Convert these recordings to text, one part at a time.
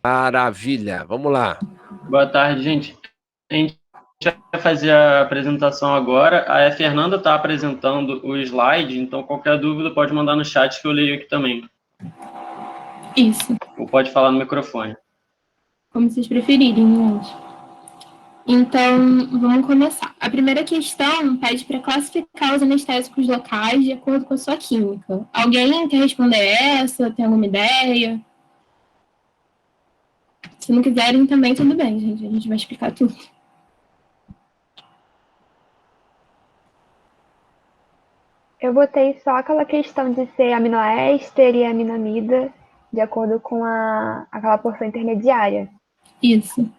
Maravilha, vamos lá. Boa tarde, gente. A gente vai fazer a apresentação agora. A Fernanda está apresentando o slide, então qualquer dúvida pode mandar no chat que eu leio aqui também. Isso. Ou pode falar no microfone. Como vocês preferirem, gente. Então, vamos começar. A primeira questão pede para classificar os anestésicos locais de acordo com a sua química. Alguém quer responder essa? Tem alguma ideia? Se não quiserem, também tudo bem, gente. A gente vai explicar tudo. Eu botei só aquela questão de ser aminoéster e aminamida, de acordo com aquela porção intermediária. Isso.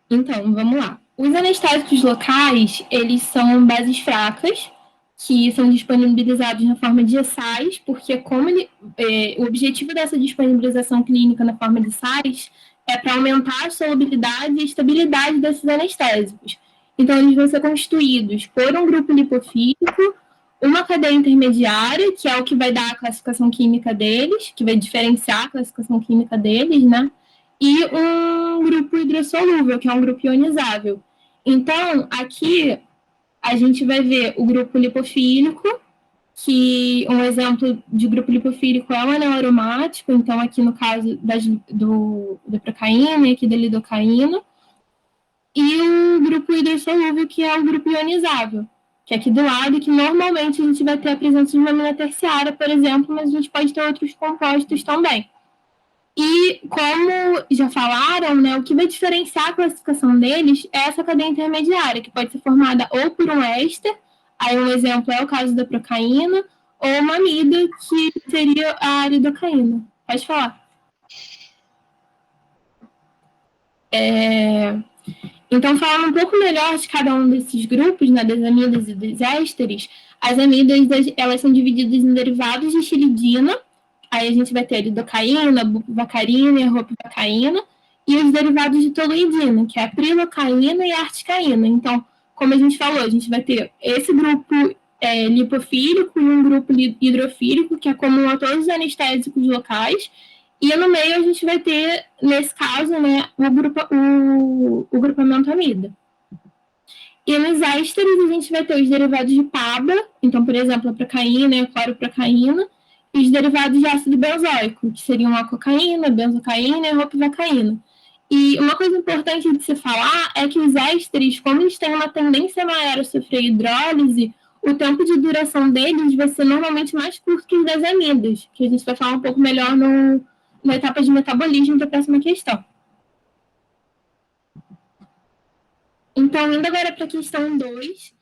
Então, vamos lá. Os anestésicos locais, eles são bases fracas, que são disponibilizados na forma de sais, porque o objetivo dessa disponibilização clínica na forma de sais é para aumentar a solubilidade e estabilidade desses anestésicos. Então, eles vão ser constituídos por um grupo lipofílico, uma cadeia intermediária, que é o que vai dar a classificação química deles, que vai diferenciar a classificação química deles, né? E um grupo hidrossolúvel, que é um grupo ionizável. Então, aqui a gente vai ver o grupo lipofílico, que um exemplo de grupo lipofílico é o anel aromático, então aqui no caso da procaína e aqui da lidocaína, e o grupo hidrossolúvel, que é o grupo ionizável, que é aqui do lado, que normalmente a gente vai ter a presença de uma amina terciária, por exemplo, mas a gente pode ter outros compostos também. E, como já falaram, né, o que vai diferenciar a classificação deles é essa cadeia intermediária, que pode ser formada ou por um éster, aí um exemplo é o caso da procaína, ou uma amida, que seria a lidocaína. Pode falar. Então, falando um pouco melhor de cada um desses grupos, né, das amidas e dos ésteres, as amidas elas são divididas em derivados de xiridina. Aí a gente vai ter a lidocaína, a bupivacaína e a ropivacaína, e os derivados de toluidina, que é a prilocaína e a articaína. Então, como a gente falou, a gente vai ter esse grupo lipofílico e um grupo hidrofílico, que é comum a todos os anestésicos locais, e no meio a gente vai ter, nesse caso, né, o grupamento amida. E nos ésteres a gente vai ter os derivados de PABA, então, por exemplo, a procaína e a cloroprocaína, e os derivados de ácido benzoico, que seriam a cocaína, a benzocaína e a ropivacaína. E uma coisa importante de se falar é que os ésteres, como eles têm uma tendência maior a sofrer hidrólise, o tempo de duração deles vai ser normalmente mais curto que os das amidas, que a gente vai falar um pouco melhor na etapa de metabolismo da próxima questão. Então, indo agora para a questão 2,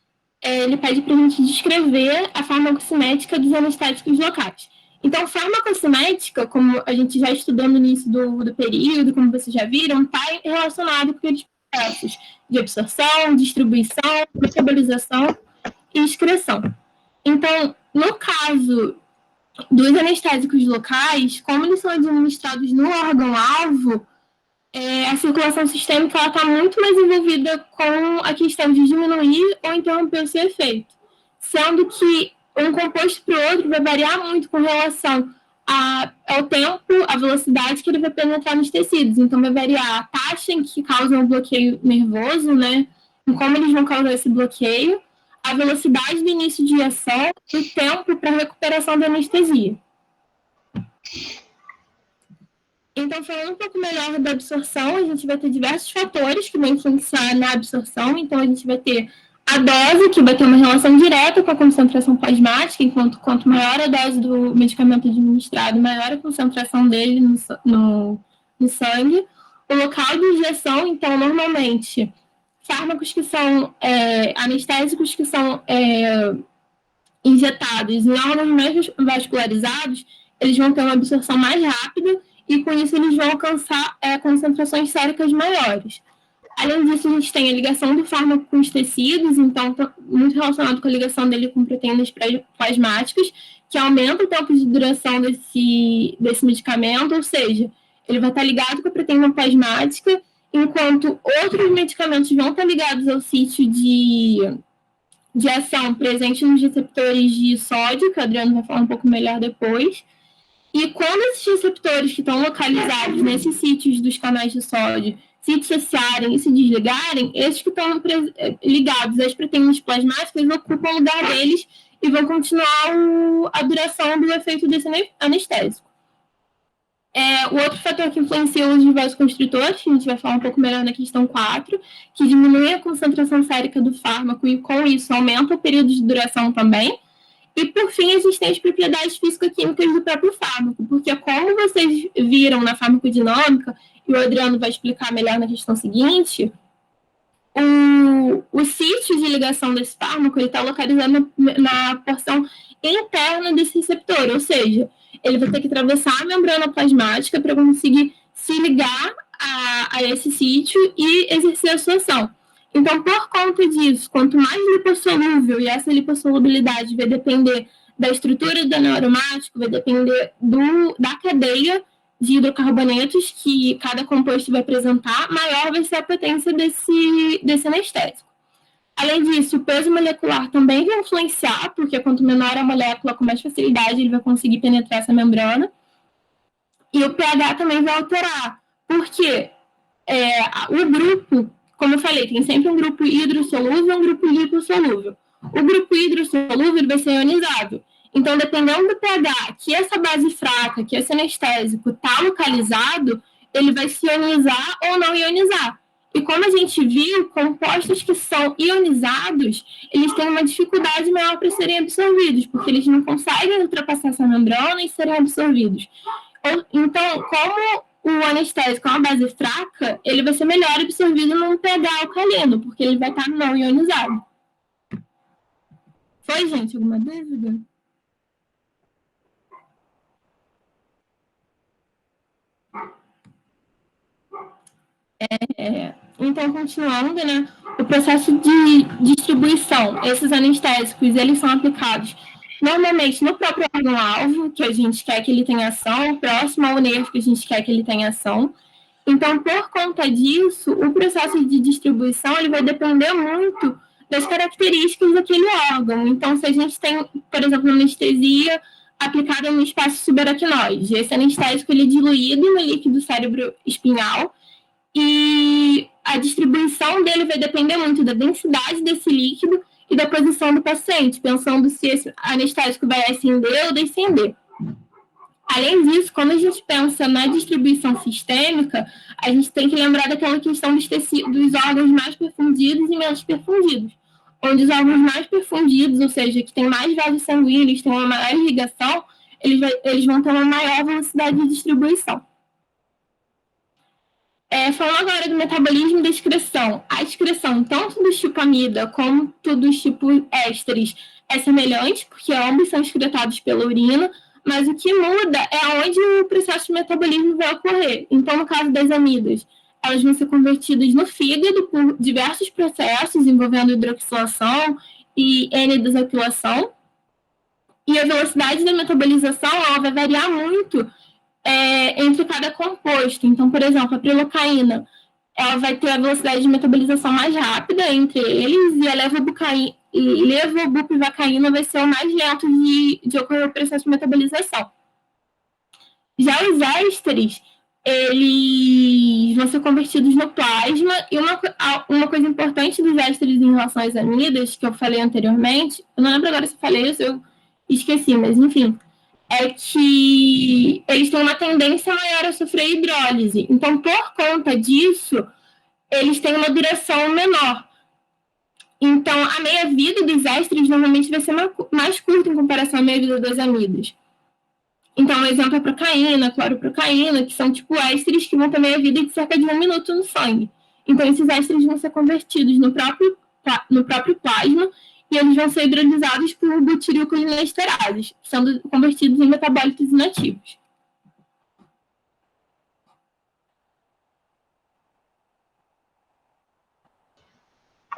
ele pede para a gente descrever a farmacocinética dos anestésicos locais. Então, farmacocinética, como a gente já estudou no início do período, como vocês já viram, está relacionado com aqueles processos de absorção, distribuição, metabolização e excreção. Então, no caso dos anestésicos locais, como eles são administrados no órgão-alvo, a circulação sistêmica está muito mais envolvida com a questão de diminuir ou interromper o seu efeito, sendo que um composto para o outro vai variar muito com relação ao tempo, a velocidade que ele vai penetrar nos tecidos. Então, vai variar a taxa em que causam o bloqueio nervoso, né? Em como eles vão causar esse bloqueio, a velocidade do início de ação e o tempo para a recuperação da anestesia. Então, falando um pouco melhor da absorção, a gente vai ter diversos fatores que vão influenciar na absorção. Então, a gente vai ter a dose, que vai ter uma relação direta com a concentração plasmática, enquanto quanto maior a dose do medicamento administrado, maior a concentração dele no sangue. O local de injeção, então, normalmente, fármacos que são anestésicos que são injetados em órgãos mais vascularizados, eles vão ter uma absorção mais rápida e, com isso, eles vão alcançar concentrações séricas maiores. Além disso, a gente tem a ligação do fármaco com os tecidos, então, muito relacionado com a ligação dele com proteínas plasmáticas, que aumenta o tempo de duração desse medicamento, ou seja, ele vai estar ligado com a proteína plasmática, enquanto outros medicamentos vão estar ligados ao sítio de ação presente nos receptores de sódio, que o Adriano vai falar um pouco melhor depois. E quando esses receptores que estão localizados nesses sítios dos canais de sódio se dissociarem e se desligarem, esses que estão ligados às proteínas plasmáticas ocupam o lugar deles e vão continuar a duração do efeito desse anestésico. O outro fator que influencia o uso de vasoconstritores, que a gente vai falar um pouco melhor na questão 4, que diminui a concentração sérica do fármaco e, com isso, aumenta o período de duração também. E, por fim, existem as propriedades físico-químicas do próprio fármaco, porque, como vocês viram na farmacodinâmica, e o Adriano vai explicar melhor na questão seguinte, o sítio de ligação desse fármaco está localizado na porção interna desse receptor, ou seja, ele vai ter que atravessar a membrana plasmática para conseguir se ligar a esse sítio e exercer a sua ação. Então, por conta disso, quanto mais lipossolúvel, e essa lipossolubilidade vai depender da estrutura do neuromático, vai depender da cadeia de hidrocarbonetos que cada composto vai apresentar, maior vai ser a potência desse anestésico. Além disso, o peso molecular também vai influenciar, porque quanto menor a molécula, com mais facilidade ele vai conseguir penetrar essa membrana. E o pH também vai alterar, porque o grupo, como eu falei, tem sempre um grupo hidrossolúvel e um grupo lipossolúvel. O grupo hidrossolúvel vai ser ionizado. Então, dependendo do pH que essa base fraca, que esse anestésico está localizado, ele vai se ionizar ou não ionizar. E como a gente viu, compostos que são ionizados, eles têm uma dificuldade maior para serem absorvidos, porque eles não conseguem ultrapassar essa membrana e serem absorvidos. Então, como o anestésico é uma base fraca, ele vai ser melhor absorvido num pH alcalino, porque ele vai estar não ionizado. Foi, gente? Alguma dúvida? Então, continuando, né, o processo de distribuição, esses anestésicos, eles são aplicados normalmente no próprio órgão-alvo, que a gente quer que ele tenha ação, próximo ao nervo que a gente quer que ele tenha ação. Então, por conta disso, o processo de distribuição ele vai depender muito das características daquele órgão. Então, se a gente tem, por exemplo, anestesia aplicada no espaço subaracnoide, esse anestésico ele é diluído no líquido cérebro espinhal, e a distribuição dele vai depender muito da densidade desse líquido e da posição do paciente, pensando se esse anestésico vai ascender ou descender. Além disso, quando a gente pensa na distribuição sistêmica, a gente tem que lembrar daquela questão dos órgãos mais perfundidos e menos perfundidos, onde os órgãos mais perfundidos, ou seja, que têm mais vasos sanguíneos, têm uma maior irrigação, eles vão ter uma maior velocidade de distribuição. Falando agora do metabolismo da excreção. A excreção, tanto do tipo amida quanto dos tipos ésteres, é semelhante, porque ambos são excretados pela urina, mas o que muda é onde o processo de metabolismo vai ocorrer. Então, no caso das amidas, elas vão ser convertidas no fígado por diversos processos envolvendo hidroxilação e N-desalquilação. E a velocidade da metabolização ela vai variar muito entre cada composto. Então, por exemplo, a prilocaína, ela vai ter a velocidade de metabolização mais rápida entre eles, e a levobupivacaína vai ser o mais lento de ocorrer o processo de metabolização. Já os ésteres, eles vão ser convertidos no plasma, e uma coisa importante dos ésteres em relação às amidas, que eu falei anteriormente, eu não lembro agora se eu falei isso, eu esqueci, mas enfim, é que eles têm uma tendência maior a sofrer hidrólise. Então, por conta disso, eles têm uma duração menor. Então, a meia-vida dos ésteres normalmente vai ser mais curta em comparação à meia-vida das amidas. Então, um exemplo é a procaína, cloroprocaína, que são tipo ésteres que vão ter meia-vida de cerca de 1 minuto no sangue. Então, esses ésteres vão ser convertidos no próprio plasma, e eles vão ser hidrolisados por butirilcolinesterases, sendo convertidos em metabólitos inativos.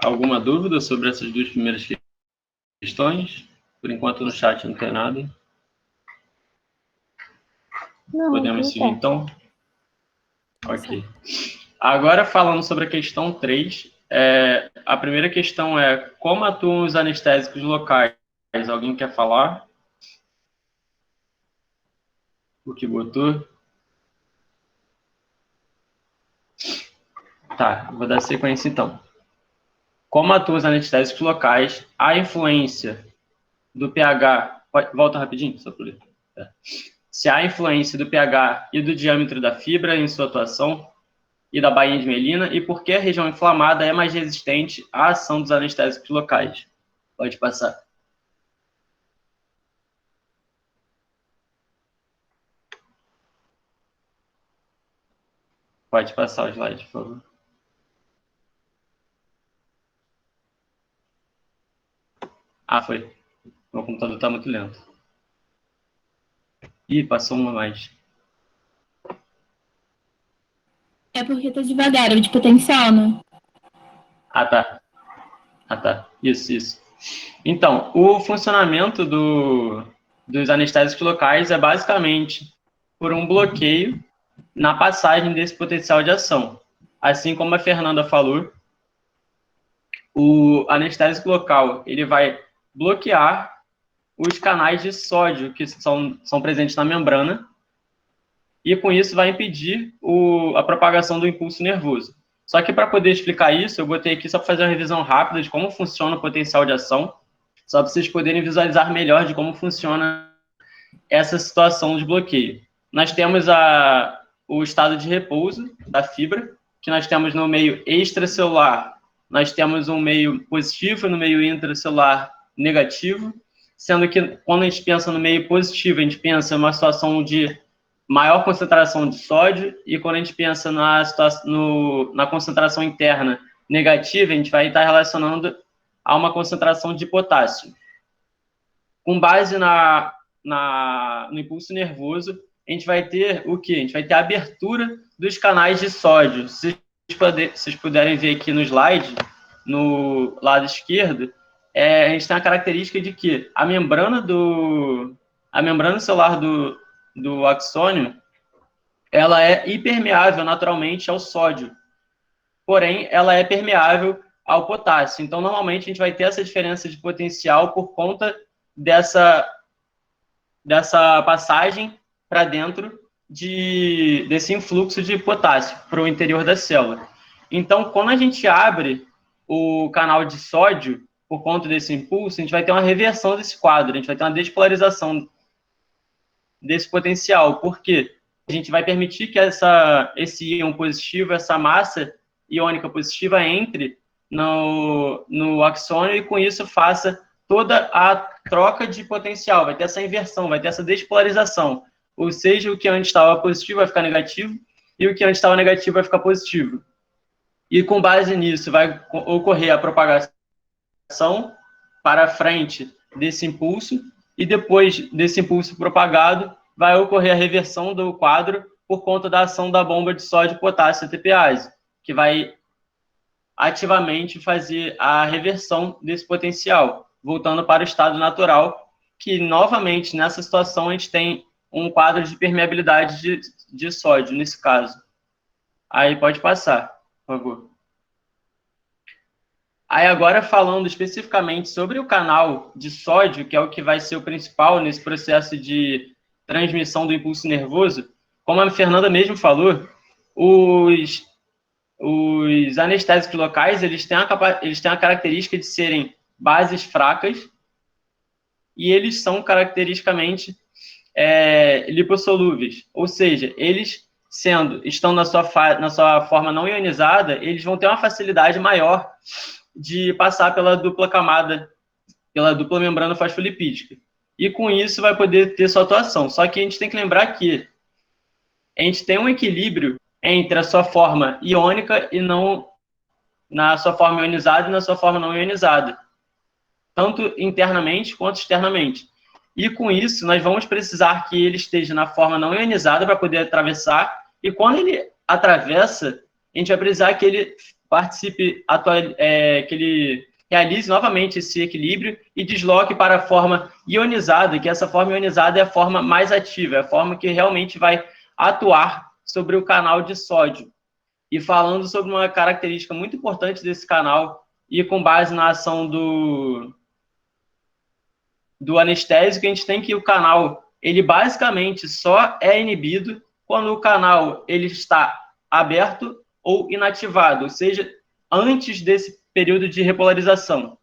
Alguma dúvida sobre essas duas primeiras questões? Por enquanto, no chat não tem nada. Não, podemos seguir, então? Ok. Agora, falando sobre a questão 3, a primeira questão é como atuam os anestésicos locais? Alguém quer falar? O que botou? Tá, vou dar sequência então. Como atuam os anestésicos locais, a influência do pH... Volta rapidinho, só por ler. Se há influência do pH e do diâmetro da fibra em sua atuação e da bainha de mielina, e por que a região inflamada é mais resistente à ação dos anestésicos locais. Pode passar. Pode passar o slide, por favor. Ah, foi. Meu computador está muito lento. Ih, passou uma mais. É porque tá devagar, é o de potencial, né? Ah, tá. Ah, tá. Isso. Então, o funcionamento dos anestésicos locais é basicamente por um bloqueio na passagem desse potencial de ação. Assim como a Fernanda falou, o anestésico local ele vai bloquear os canais de sódio que são presentes na membrana e, com isso, vai impedir a propagação do impulso nervoso. Só que, para poder explicar isso, eu botei aqui só para fazer uma revisão rápida de como funciona o potencial de ação, só para vocês poderem visualizar melhor de como funciona essa situação de bloqueio. Nós temos o estado de repouso da fibra, que nós temos no meio extracelular, nós temos um meio positivo e no meio intracelular negativo, sendo que quando a gente pensa no meio positivo, a gente pensa em uma situação de maior concentração de sódio, e quando a gente pensa na concentração interna negativa, a gente vai estar relacionando a uma concentração de potássio. Com base no impulso nervoso, a gente vai ter o quê? A gente vai ter a abertura dos canais de sódio. Se vocês puderem ver aqui no slide, no lado esquerdo, a gente tem a característica de que a membrana celular do axônio, ela é impermeável naturalmente ao sódio, porém ela é permeável ao potássio. Então, normalmente, a gente vai ter essa diferença de potencial por conta dessa passagem para dentro desse influxo de potássio para o interior da célula. Então, quando a gente abre o canal de sódio, por conta desse impulso, a gente vai ter uma reversão desse quadro, a gente vai ter uma despolarização desse potencial. Por quê? A gente vai permitir que esse íon positivo, essa massa iônica positiva, entre no axônio e, com isso, faça toda a troca de potencial. Vai ter essa inversão, vai ter essa despolarização. Ou seja, o que antes estava positivo vai ficar negativo e o que antes estava negativo vai ficar positivo. E, com base nisso, vai ocorrer a propagação para frente desse impulso, e depois desse impulso propagado, vai ocorrer a reversão do quadro por conta da ação da bomba de sódio potássio ATPase, que vai ativamente fazer a reversão desse potencial, voltando para o estado natural, que, novamente, nessa situação, a gente tem um quadro de permeabilidade de sódio, nesse caso. Aí pode passar, por favor. Aí agora, falando especificamente sobre o canal de sódio, que é o que vai ser o principal nesse processo de transmissão do impulso nervoso, como a Fernanda mesmo falou, os anestésicos locais, eles têm a característica de serem bases fracas, e eles são caracteristicamente lipossolúveis, ou seja, eles estão na sua forma não ionizada, eles vão ter uma facilidade maior de passar pela dupla camada, pela dupla membrana fosfolipídica. E, com isso, vai poder ter sua atuação. Só que a gente tem que lembrar que a gente tem um equilíbrio entre a sua forma iônica e não na sua forma ionizada e na sua forma não ionizada, tanto internamente quanto externamente. E, com isso, nós vamos precisar que ele esteja na forma não ionizada para poder atravessar, e quando ele atravessa, a gente vai precisar que ele participe, que ele realize novamente esse equilíbrio e desloque para a forma ionizada, que essa forma ionizada é a forma mais ativa, é a forma que realmente vai atuar sobre o canal de sódio. E falando sobre uma característica muito importante desse canal, e com base na ação do anestésico, a gente tem que o canal ele basicamente só é inibido quando o canal ele está aberto ou inativado, ou seja, antes desse período de repolarização.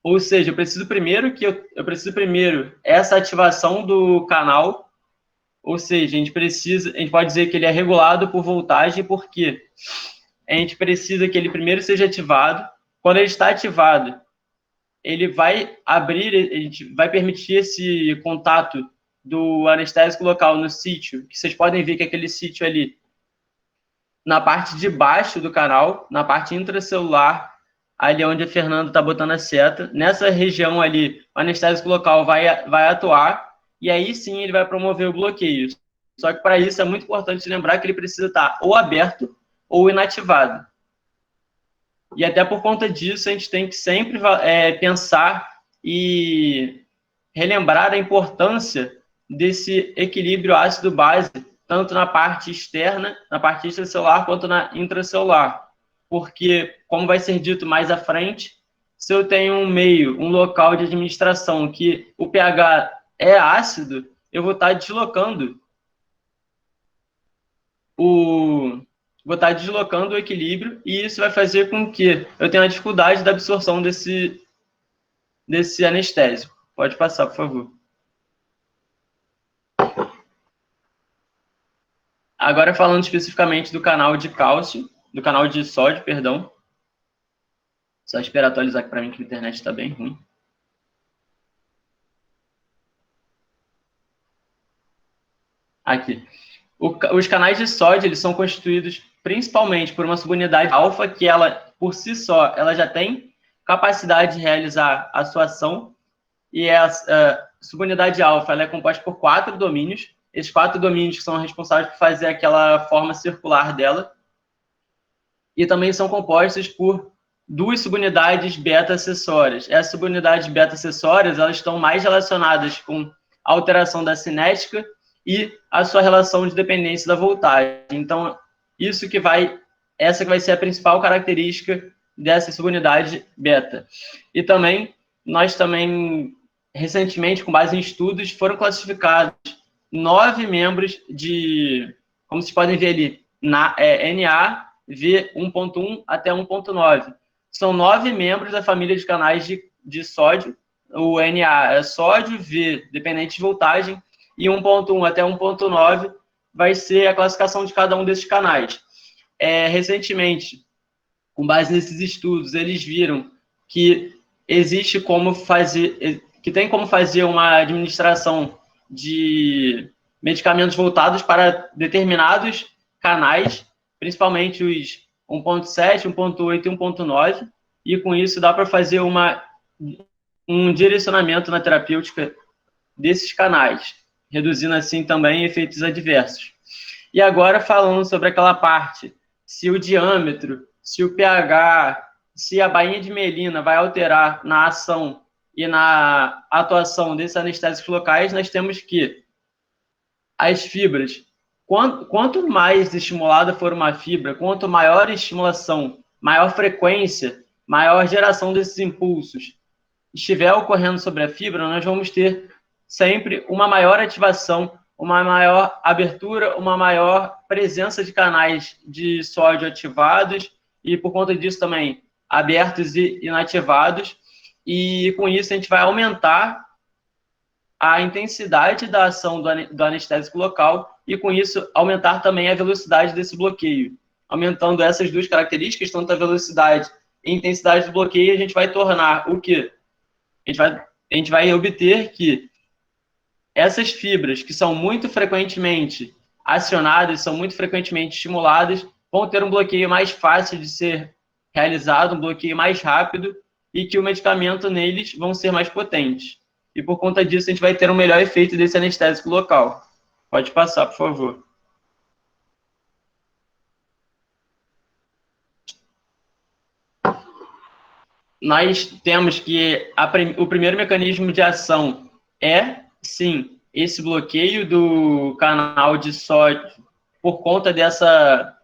Ou seja, eu preciso primeiro essa ativação do canal, ou seja, a gente pode dizer que ele é regulado por voltagem, porque a gente precisa que ele primeiro seja ativado. Quando ele está ativado, ele vai abrir, a gente vai permitir esse contato do anestésico local no sítio, que vocês podem ver que aquele sítio ali, na parte de baixo do canal, na parte intracelular, ali onde a Fernanda está botando a seta, nessa região ali, o anestésico local vai atuar, e aí sim ele vai promover o bloqueio. Só que para isso é muito importante lembrar que ele precisa estar ou aberto ou inativado. E até por conta disso, a gente tem que sempre pensar e relembrar a importância desse equilíbrio ácido-base, tanto na parte externa, na parte extracelular, quanto na intracelular. Porque, como vai ser dito mais à frente, se eu tenho um local de administração que o pH é ácido, eu vou estar deslocando o equilíbrio, e isso vai fazer com que eu tenha uma dificuldade da absorção desse anestésico. Pode passar, por favor. Agora falando especificamente do canal de cálcio, do canal de sódio, perdão. Só esperar atualizar aqui para mim que a internet está bem ruim. Aqui. Os canais de sódio, eles são constituídos principalmente por uma subunidade alfa, que ela, por si só, ela já tem capacidade de realizar a sua ação, e a subunidade alfa ela é composta por 4 domínios. Esses 4 domínios que são responsáveis por fazer aquela forma circular dela, e também são compostos por 2 subunidades beta-acessórias. Essas subunidades beta-acessórias, elas estão mais relacionadas com a alteração da cinética e a sua relação de dependência da voltagem. Então, essa que vai ser a principal característica dessa subunidade beta. E também, recentemente, com base em estudos, foram classificados 9 membros como vocês podem ver ali, NA, V 1.1 até 1.9. São 9 membros da família de canais de sódio. O NA é sódio, V, dependente de voltagem, e 1.1 até 1.9 vai ser a classificação de cada um desses canais. Recentemente, com base nesses estudos, eles viram que tem como fazer uma administração de medicamentos voltados para determinados canais, principalmente os 1.7, 1.8 e 1.9, e com isso dá para fazer um direcionamento na terapêutica desses canais, reduzindo assim também efeitos adversos. E agora falando sobre aquela parte, se o diâmetro, se o pH, se a bainha de mielina vai alterar na ação e na atuação desses anestésicos locais, nós temos que as fibras, quanto mais estimulada for uma fibra, quanto maior a estimulação, maior frequência, maior geração desses impulsos estiver ocorrendo sobre a fibra, nós vamos ter sempre uma maior ativação, uma maior abertura, uma maior presença de canais de sódio ativados e, por conta disso, também abertos e inativados. E, com isso, a gente vai aumentar a intensidade da ação do anestésico local e, com isso, aumentar também a velocidade desse bloqueio. Aumentando essas 2 características, tanto a velocidade e a intensidade do bloqueio, a gente vai tornar o quê? A gente vai obter que essas fibras que são muito frequentemente acionadas, são muito frequentemente estimuladas, vão ter um bloqueio mais fácil de ser realizado, um bloqueio mais rápido, e que o medicamento neles vão ser mais potentes. E por conta disso, a gente vai ter um melhor efeito desse anestésico local. Pode passar, por favor. Nós temos que o primeiro mecanismo de ação sim, esse bloqueio do canal de sódio por conta dessa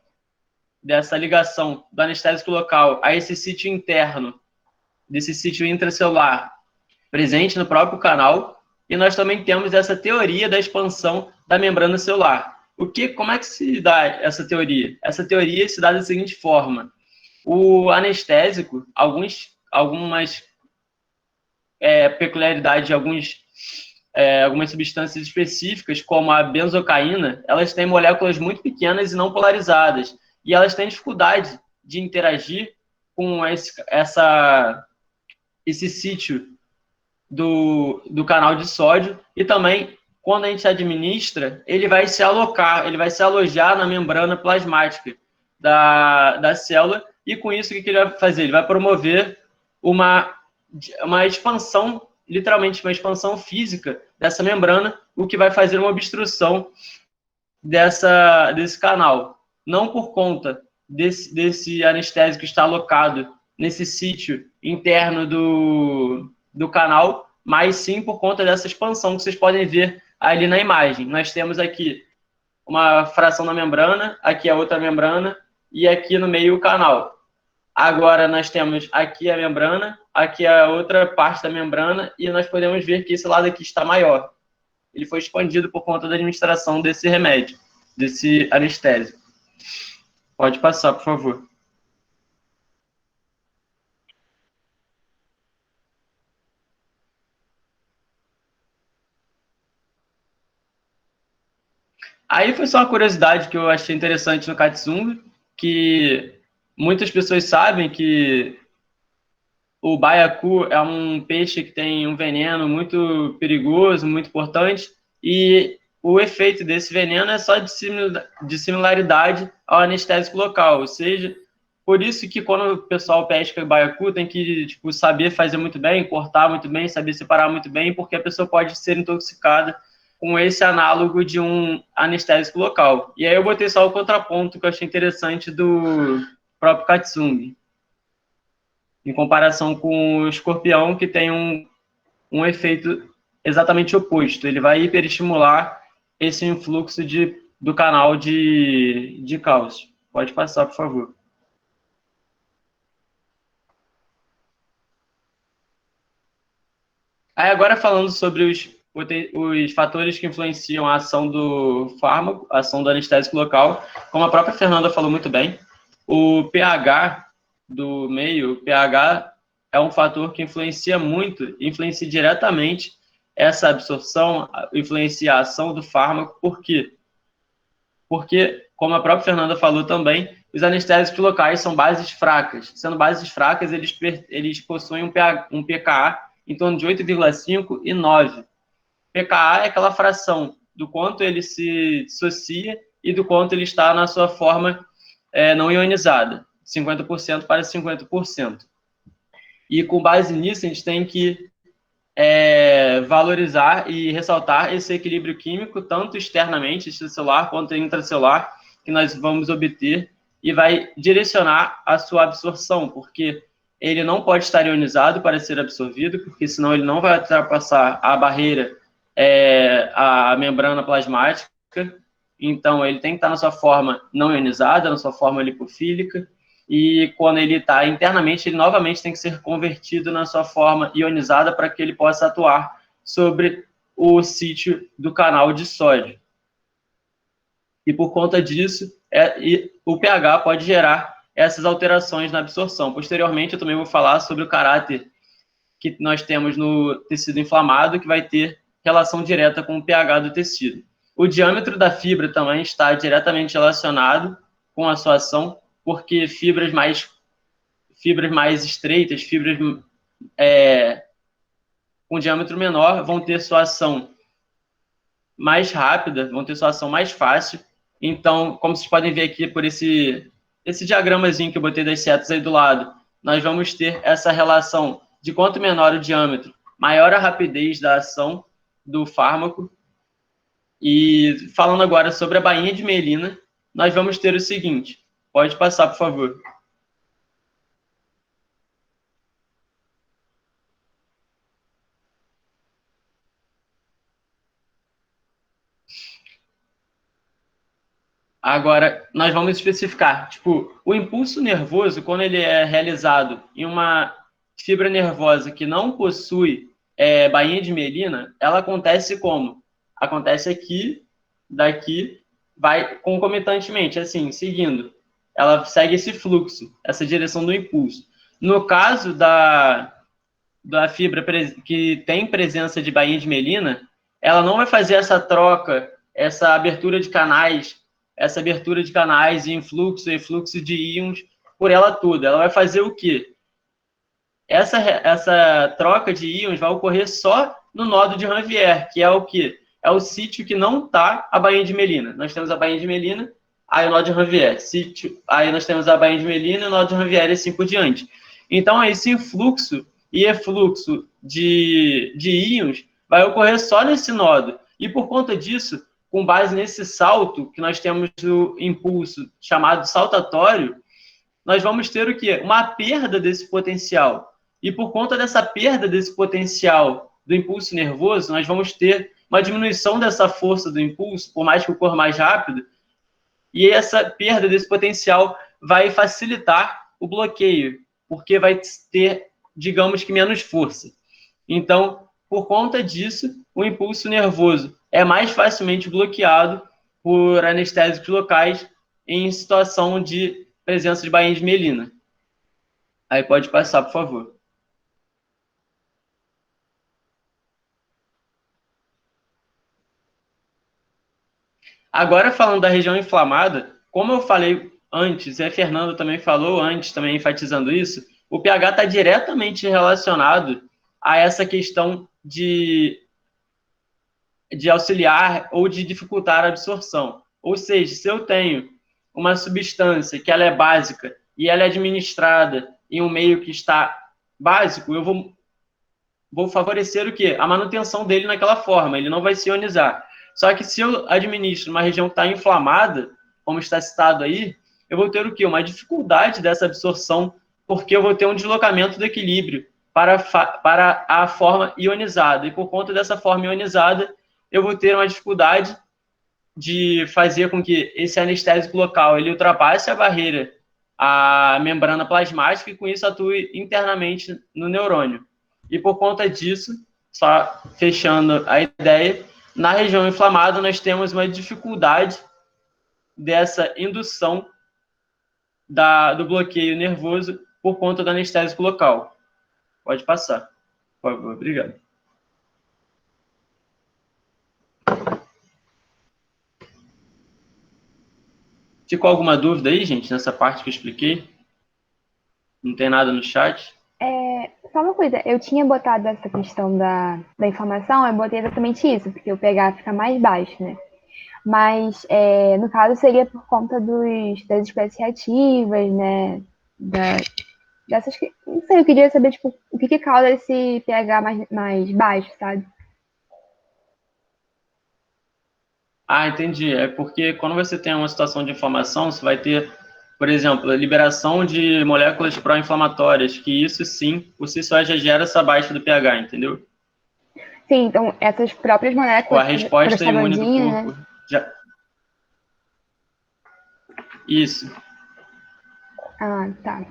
ligação do anestésico local a esse sítio interno, desse sítio intracelular presente no próprio canal, e nós também temos essa teoria da expansão da membrana celular. Como é que se dá essa teoria? Essa teoria se dá da seguinte forma: o anestésico, algumas peculiaridades de algumas substâncias específicas, como a benzocaína, elas têm moléculas muito pequenas e não polarizadas, e elas têm dificuldade de interagir com esse sítio do canal de sódio, e também, quando a gente administra, ele vai se alojar na membrana plasmática da célula, e com isso, o que ele vai fazer? Ele vai promover uma expansão, literalmente uma expansão física dessa membrana, o que vai fazer uma obstrução desse canal. Não por conta desse anestésico estar alocado nesse sítio interno do canal, mas sim por conta dessa expansão que vocês podem ver ali na imagem. Nós temos aqui uma fração da membrana, aqui a outra membrana, e aqui no meio o canal. Agora nós temos aqui a membrana, aqui a outra parte da membrana, e nós podemos ver que esse lado aqui está maior. Ele foi expandido por conta da administração desse remédio, desse anestésico. Pode passar, por favor. Aí foi só uma curiosidade que eu achei interessante no Katsumbi, que muitas pessoas sabem que o baiacu é um peixe que tem um veneno muito perigoso, muito importante, e o efeito desse veneno é só de similaridade ao anestésico local, ou seja, por isso que quando o pessoal pesca baiacu tem que saber fazer muito bem, cortar muito bem, saber separar muito bem, porque a pessoa pode ser intoxicada com esse análogo de um anestésico local. E aí eu botei só o contraponto que eu achei interessante do próprio Katsumbi, em comparação com o escorpião, que tem um efeito exatamente oposto. Ele vai hiperestimular esse influxo do canal de cálcio. Pode passar, por favor. Aí agora falando sobre os fatores que influenciam a ação do fármaco, a ação do anestésico local, como a própria Fernanda falou muito bem, o pH do meio, o pH é um fator que influencia diretamente essa absorção, influencia a ação do fármaco. Por quê? Porque, como a própria Fernanda falou também, os anestésicos locais são bases fracas. Sendo bases fracas, eles possuem um pKa em torno de 8,5 e 9. pKa é aquela fração do quanto ele se dissocia e do quanto ele está na sua forma não ionizada, 50% para 50%. E com base nisso, a gente tem que valorizar e ressaltar esse equilíbrio químico, tanto externamente, extracelular, quanto intracelular, que nós vamos obter, e vai direcionar a sua absorção, porque ele não pode estar ionizado para ser absorvido, porque senão ele não vai ultrapassar a barreira, a membrana plasmática. Então, ele tem que estar na sua forma não ionizada, na sua forma lipofílica, e quando ele está internamente, ele novamente tem que ser convertido na sua forma ionizada para que ele possa atuar sobre o sítio do canal de sódio. E por conta disso, o pH pode gerar essas alterações na absorção. Posteriormente, eu também vou falar sobre o caráter que nós temos no tecido inflamado, que vai ter relação direta com o pH do tecido. O diâmetro da fibra também está diretamente relacionado com a sua ação, porque fibras mais estreitas, fibras com diâmetro menor, vão ter sua ação mais rápida, vão ter sua ação mais fácil. Então, como vocês podem ver aqui por esse diagramazinho que eu botei das setas aí do lado, nós vamos ter essa relação de quanto menor o diâmetro, maior a rapidez da ação do fármaco. E falando agora sobre a bainha de mielina, nós vamos ter o seguinte. Pode passar, por favor. Agora, nós vamos especificar, o impulso nervoso, quando ele é realizado em uma fibra nervosa que não possui bainha de melina, ela acontece como? Acontece aqui, daqui, vai concomitantemente, assim, seguindo. Ela segue esse fluxo, essa direção do impulso. No caso da fibra que tem presença de bainha de melina, ela não vai fazer essa troca, essa abertura de canais e influxo e fluxo de íons por ela toda. Ela vai fazer o quê? Essa troca de íons vai ocorrer só no nodo de Ranvier, que é o quê? É o sítio que não está a bainha de melina. Nós temos a bainha de melina, aí o nó de Ranvier. Aí nós temos a bainha de melina e o nó de Ranvier e assim por diante. Então, esse influxo e efluxo de íons vai ocorrer só nesse nodo. E por conta disso, com base nesse salto que nós temos do impulso chamado saltatório, nós vamos ter o quê? Uma perda desse potencial. E por conta dessa perda desse potencial do impulso nervoso, nós vamos ter uma diminuição dessa força do impulso, por mais que ocorra mais rápido, e essa perda desse potencial vai facilitar o bloqueio, porque vai ter, digamos que, menos força. Então, por conta disso, o impulso nervoso é mais facilmente bloqueado por anestésicos locais em situação de presença de bainha de melina. Aí pode passar, por favor. Agora, falando da região inflamada, como eu falei antes, e a Fernanda também falou antes, também enfatizando isso, o pH está diretamente relacionado a essa questão de auxiliar ou de dificultar a absorção. Ou seja, se eu tenho uma substância que ela é básica e ela é administrada em um meio que está básico, eu vou favorecer o quê? A manutenção dele naquela forma, ele não vai se ionizar. Só que se eu administro uma região que está inflamada, como está citado aí, eu vou ter o quê? Uma dificuldade dessa absorção, porque eu vou ter um deslocamento do equilíbrio para a forma ionizada. E por conta dessa forma ionizada, eu vou ter uma dificuldade de fazer com que esse anestésico local ele ultrapasse a barreira, a membrana plasmática, e com isso atue internamente no neurônio. E por conta disso, só fechando a ideia, na região inflamada nós temos uma dificuldade dessa indução do bloqueio nervoso por conta do anestésico local. Pode passar, por favor. Obrigado. Ficou alguma dúvida aí, gente, nessa parte que eu expliquei? Não tem nada no chat? Só uma coisa, eu tinha botado essa questão da inflamação, eu botei exatamente isso, porque o pH fica mais baixo, né? Mas, no caso, seria por conta das espécies reativas, né? Dessas que... Não sei, eu queria saber, tipo, o que causa esse pH mais baixo, sabe? Ah, entendi. É porque quando você tem uma situação de inflamação, você vai ter, por exemplo, a liberação de moléculas pró-inflamatórias, que isso sim, por si só já gera essa baixa do pH, entendeu? Sim, então essas próprias Com moléculas... a resposta imune do corpo. Né? Já... Isso. Ah, tá.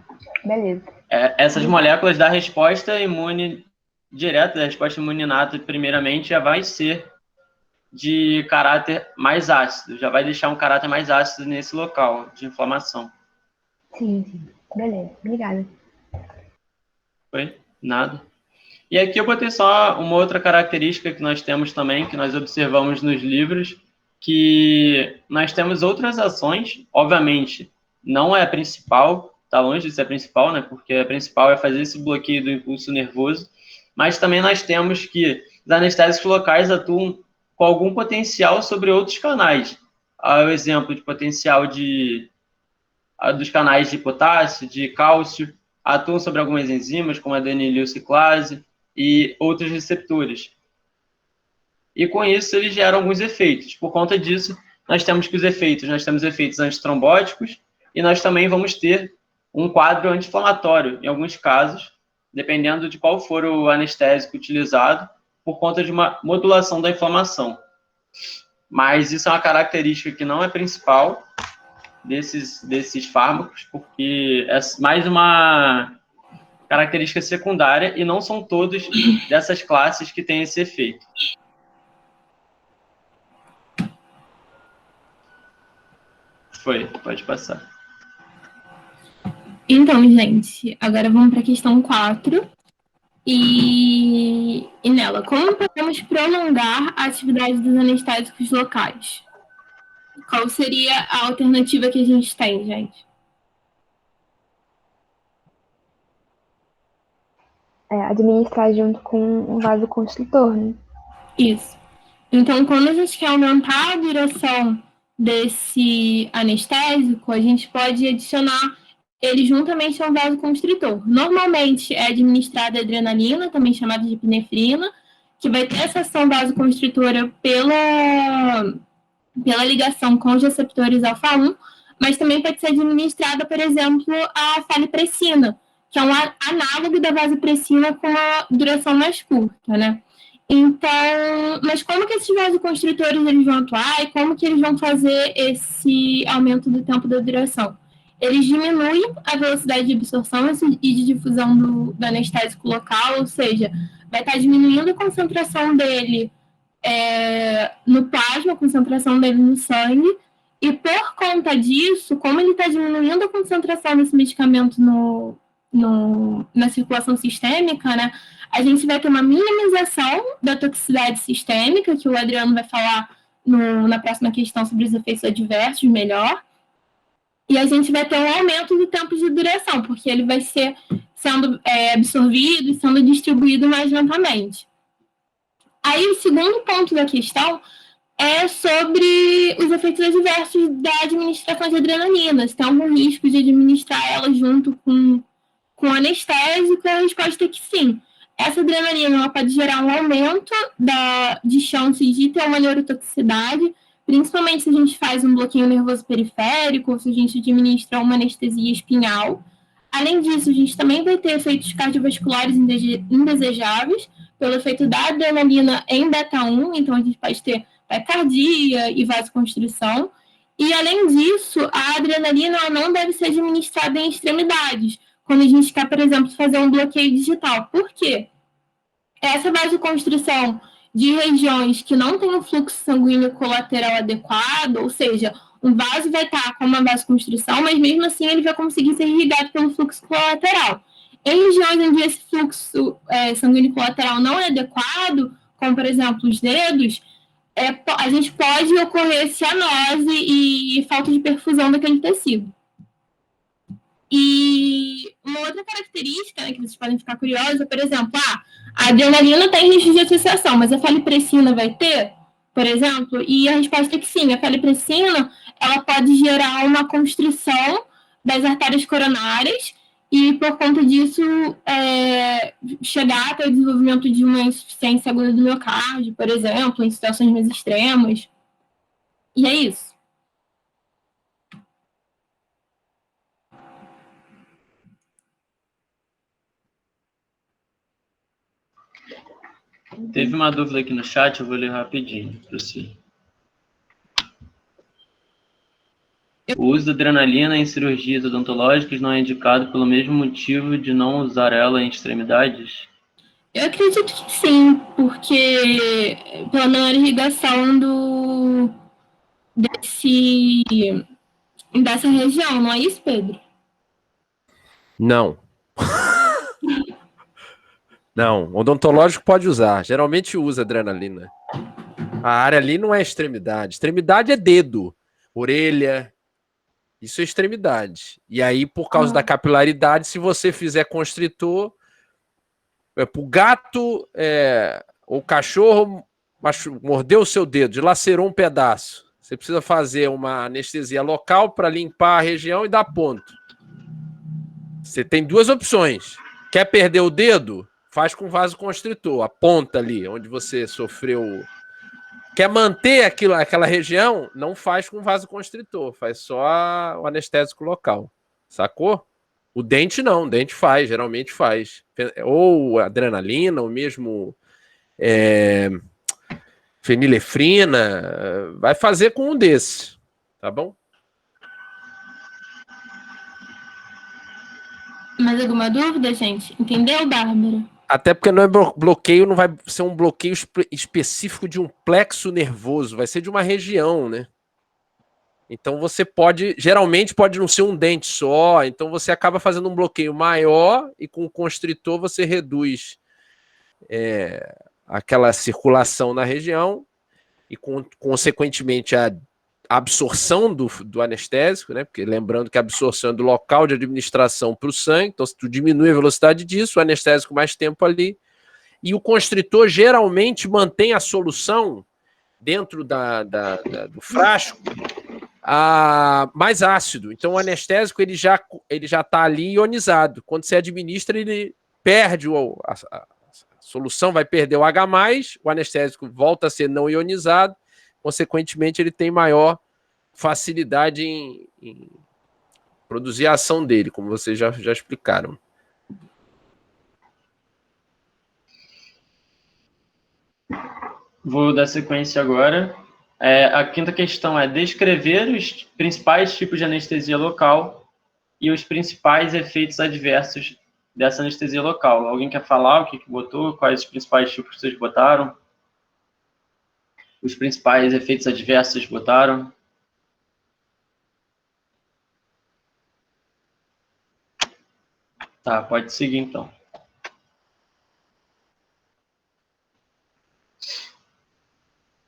Beleza. Essas moléculas da resposta imune direta, da resposta imune inata, primeiramente, já vai ser de caráter mais ácido, já vai deixar um caráter mais ácido nesse local de inflamação. Sim. Beleza, obrigada. Foi? Nada. E aqui eu botei só uma outra característica que nós temos também, que nós observamos nos livros, que nós temos outras ações, obviamente, não é a principal, está longe de ser a principal, né? Porque a principal é fazer esse bloqueio do impulso nervoso, mas também nós temos que os anestésicos locais atuam com algum potencial sobre outros canais. O exemplo de potencial dos canais de potássio, de cálcio, atuam sobre algumas enzimas, como a adenililciclase e outros receptores. E com isso eles geram alguns efeitos. Por conta disso, nós temos efeitos antitrombóticos e nós também vamos ter um quadro anti-inflamatório, em alguns casos, dependendo de qual for o anestésico utilizado, por conta de uma modulação da inflamação. Mas isso é uma característica que não é principal desses fármacos, porque é mais uma característica secundária e não são todos dessas classes que têm esse efeito. Pode passar. Então, gente, agora vamos para a questão 4. E nela, como podemos prolongar a atividade dos anestésicos locais? Qual seria a alternativa que a gente tem, gente? Administrar junto com um vasoconstritor, né? Isso. Então, quando a gente quer aumentar a duração desse anestésico, a gente pode adicionar ele juntamente ao vasoconstritor. Normalmente é administrada adrenalina, também chamada de epinefrina, que vai ter essa ação vasoconstritora pela ligação com os receptores alfa-1, mas também pode ser administrada, por exemplo, a falipressina, que é um análogo da vasopressina com a duração mais curta, né? Então, mas como que esses vasoconstritores eles vão atuar e como que eles vão fazer esse aumento do tempo da duração? Eles diminuem a velocidade de absorção e de difusão do anestésico local, ou seja, vai estar diminuindo a concentração dele no plasma, a concentração dele no sangue, e por conta disso, como ele está diminuindo a concentração desse medicamento na circulação sistêmica, né, a gente vai ter uma minimização da toxicidade sistêmica, que o Adriano vai falar na próxima questão sobre os efeitos adversos melhor, e a gente vai ter um aumento do tempo de duração, porque ele vai ser sendo absorvido e sendo distribuído mais lentamente. Aí, o segundo ponto da questão é sobre os efeitos adversos da administração de adrenalina. Se tem algum risco de administrar ela junto com anestésico, a gente pode ter que sim. Essa adrenalina ela pode gerar um aumento de chances de ter uma neurotoxicidade, principalmente se a gente faz um bloqueio nervoso periférico ou se a gente administra uma anestesia espinhal. Além disso, a gente também vai ter efeitos cardiovasculares indesejáveis pelo efeito da adrenalina em beta-1, então a gente pode ter taquicardia e vasoconstrição. E, além disso, a adrenalina ela não deve ser administrada em extremidades, quando a gente quer, por exemplo, fazer um bloqueio digital. Por quê? Essa vasoconstrição de regiões que não tem um fluxo sanguíneo colateral adequado, ou seja, um vaso vai estar com uma vasoconstrição, mas mesmo assim ele vai conseguir ser irrigado pelo fluxo colateral. Em regiões onde esse fluxo sanguíneo colateral não é adequado, como, por exemplo, os dedos, a gente pode ocorrer cianose e falta de perfusão daquele tecido. E uma outra característica, né, que vocês podem ficar curiosos é, por exemplo, a adrenalina tem risco de associação, mas a falipressina vai ter, por exemplo? E a resposta é que sim, a falipressina ela pode gerar uma constrição das artérias coronárias e, por conta disso, chegar até o desenvolvimento de uma insuficiência aguda do miocárdio, por exemplo, em situações mais extremas. E é isso. Teve uma dúvida aqui no chat, eu vou ler rapidinho para você. O uso da adrenalina em cirurgias odontológicas não é indicado pelo mesmo motivo de não usar ela em extremidades? Eu acredito que sim, porque pela menor irrigação dessa região, não é isso, Pedro? Não. Não, odontológico pode usar. Geralmente usa adrenalina. A área ali não é extremidade. Extremidade é dedo, orelha. Isso é extremidade. E aí, por causa da capilaridade, se você fizer constritor, o gato ou o cachorro mordeu o seu dedo, dilacerou um pedaço. Você precisa fazer uma anestesia local para limpar a região e dar ponto. Você tem duas opções. Quer perder o dedo? Faz com vasoconstritor, a ponta ali, onde você sofreu. Quer manter aquela região? Não faz com vasoconstritor, faz só o anestésico local. Sacou? O dente não, o dente faz, geralmente faz. Ou adrenalina, ou mesmo fenilefrina, vai fazer com um desses, tá bom? Mais alguma dúvida, gente? Entendeu, Bárbara? Até porque não é bloqueio, não vai ser um bloqueio específico de um plexo nervoso, vai ser de uma região, né? Então você pode, geralmente pode não ser um dente só, então você acaba fazendo um bloqueio maior e com o constritor você reduz aquela circulação na região e consequentemente a absorção do anestésico, né? Porque lembrando que a absorção é do local de administração para o sangue, então se tu diminui a velocidade disso, o anestésico mais tempo ali, e o constritor geralmente mantém a solução dentro do frasco mais ácido. Então o anestésico ele já está ali ionizado. Quando você administra, ele perde a solução, vai perder o H+, o anestésico volta a ser não ionizado, consequentemente ele tem maior facilidade em produzir a ação dele, como vocês já explicaram. Vou dar sequência agora. A quinta questão é descrever os principais tipos de anestesia local e os principais efeitos adversos dessa anestesia local. Alguém quer falar o que botou? Quais os principais tipos que vocês botaram? Os principais efeitos adversos vocês botaram? Tá, pode seguir então.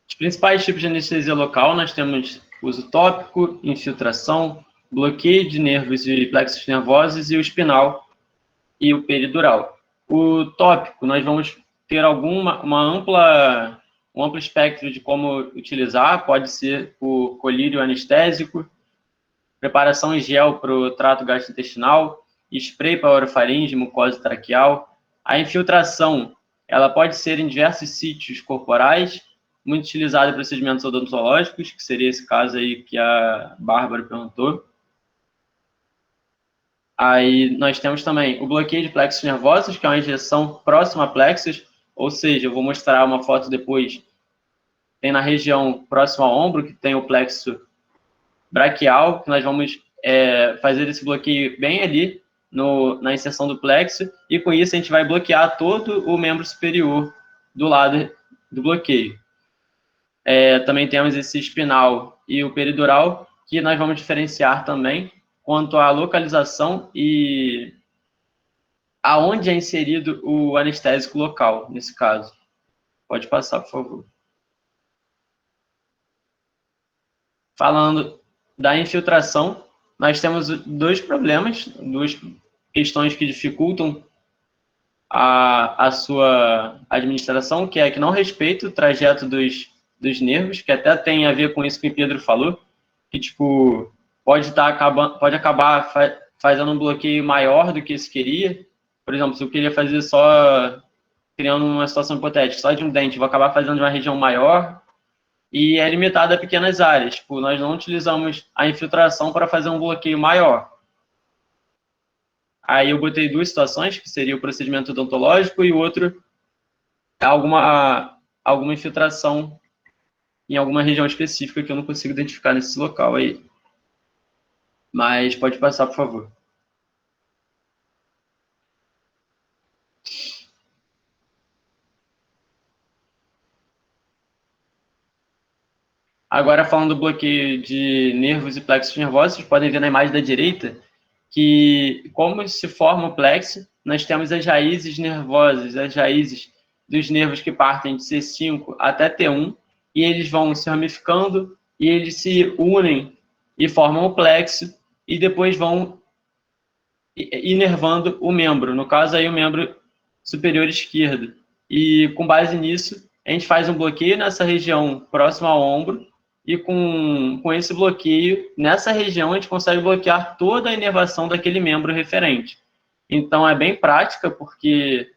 Os principais tipos de anestesia local, nós temos uso tópico, infiltração, bloqueio de nervos e plexos nervosos e o espinal e o peridural. O tópico, nós vamos ter um amplo espectro de como utilizar, pode ser o colírio anestésico, preparação em gel para o trato gastrointestinal, spray para orofaringe, mucosa traqueal. A infiltração, ela pode ser em diversos sítios corporais, muito utilizada em procedimentos odontológicos, que seria esse caso aí que a Bárbara perguntou. Aí nós temos também o bloqueio de plexos nervosos, que é uma injeção próxima a plexos, ou seja, eu vou mostrar uma foto depois, tem na região próxima ao ombro, que tem o plexo braquial, que nós vamos fazer esse bloqueio bem ali na inserção do plexo, e com isso a gente vai bloquear todo o membro superior do lado do bloqueio. Também temos esse espinal e o peridural, que nós vamos diferenciar também quanto à localização e aonde é inserido o anestésico local, nesse caso. Pode passar, por favor. Falando da infiltração, nós temos dois problemas, duas questões que dificultam a sua administração, que é que não respeita o trajeto dos nervos, que até tem a ver com isso que o Pedro falou, que tipo pode acabar fazendo um bloqueio maior do que se queria. Por exemplo, se eu queria fazer só, criando uma situação hipotética, só de um dente, vou acabar fazendo de uma região maior e é limitado a pequenas áreas. Tipo, nós não utilizamos a infiltração para fazer um bloqueio maior. Aí eu botei duas situações, que seria o procedimento odontológico e o outro é alguma infiltração em alguma região específica que eu não consigo identificar nesse local aí. Mas pode passar, por favor. Agora, falando do bloqueio de nervos e plexos nervosos, vocês podem ver na imagem da direita que, como se forma o plexo, nós temos as raízes nervosas, as raízes dos nervos que partem de C5 até T1, e eles vão se ramificando, e eles se unem e formam o plexo, e depois vão inervando o membro, no caso aí o membro superior esquerdo. E com base nisso, a gente faz um bloqueio nessa região próxima ao ombro, e com esse bloqueio, nessa região, a gente consegue bloquear toda a inervação daquele membro referente. Então, é bem prática, porque,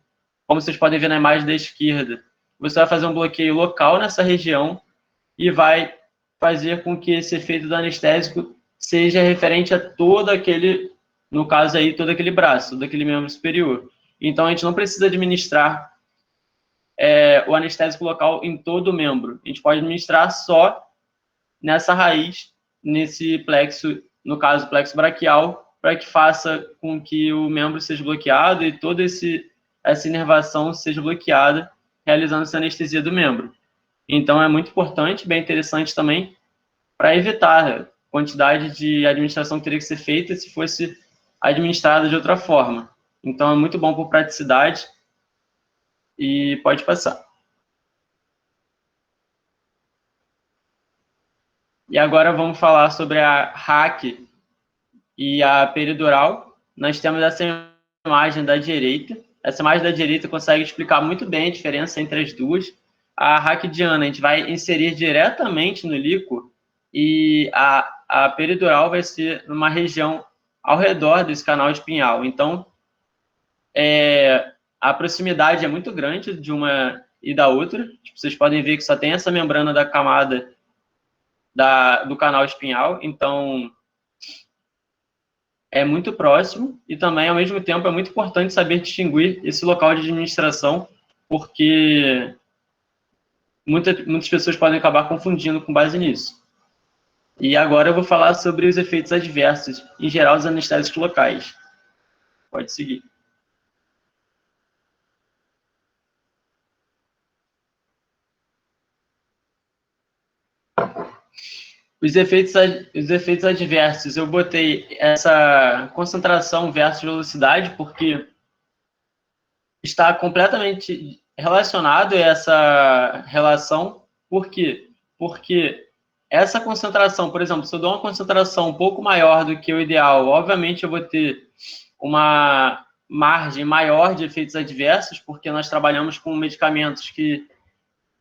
como vocês podem ver na imagem da esquerda, você vai fazer um bloqueio local nessa região e vai fazer com que esse efeito do anestésico seja referente a todo aquele, no caso aí, todo aquele braço, todo aquele membro superior. Então, a gente não precisa administrar o anestésico local em todo o membro. A gente pode administrar só nessa raiz, nesse plexo, no caso, plexo braquial, para que faça com que o membro seja bloqueado e toda essa inervação seja bloqueada, realizando essa anestesia do membro. Então, é muito importante, bem interessante também, para evitar a quantidade de administração que teria que ser feita se fosse administrada de outra forma. Então, é muito bom por praticidade e pode passar. E agora vamos falar sobre a RAC e a peridural. Nós temos essa imagem da direita. Essa imagem da direita consegue explicar muito bem a diferença entre as duas. A raquidiana a gente vai inserir diretamente no líquor e a peridural vai ser numa região ao redor desse canal espinhal. Então, a proximidade é muito grande de uma e da outra. Tipo, vocês podem ver que só tem essa membrana da camada do canal espinhal. Então, é muito próximo e também, ao mesmo tempo, é muito importante saber distinguir esse local de administração, porque muitas pessoas podem acabar confundindo com base nisso. E agora eu vou falar sobre os efeitos adversos, em geral, dos anestésicos locais. Pode seguir. Os efeitos adversos, eu botei essa concentração versus velocidade, porque está completamente relacionado a essa relação. Por quê? Porque essa concentração, por exemplo, se eu dou uma concentração um pouco maior do que o ideal, obviamente eu vou ter uma margem maior de efeitos adversos, porque nós trabalhamos com medicamentos que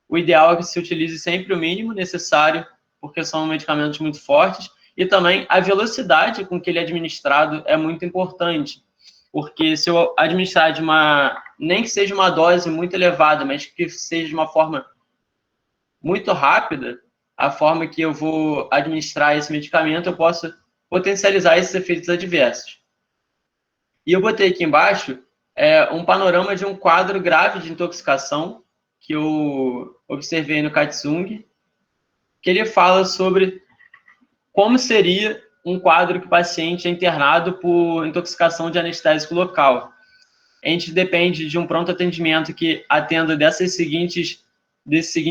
o ideal é que se utilize sempre o mínimo necessário, porque são medicamentos muito fortes, e também a velocidade com que ele é administrado é muito importante, porque se eu administrar nem que seja uma dose muito elevada, mas que seja de uma forma muito rápida, a forma que eu vou administrar esse medicamento, eu posso potencializar esses efeitos adversos. E eu botei aqui embaixo um panorama de um quadro grave de intoxicação que eu observei no Katsung, que ele fala sobre como seria um quadro que o paciente é internado por intoxicação de anestésico local. A gente depende de um pronto atendimento que atenda desses seguintes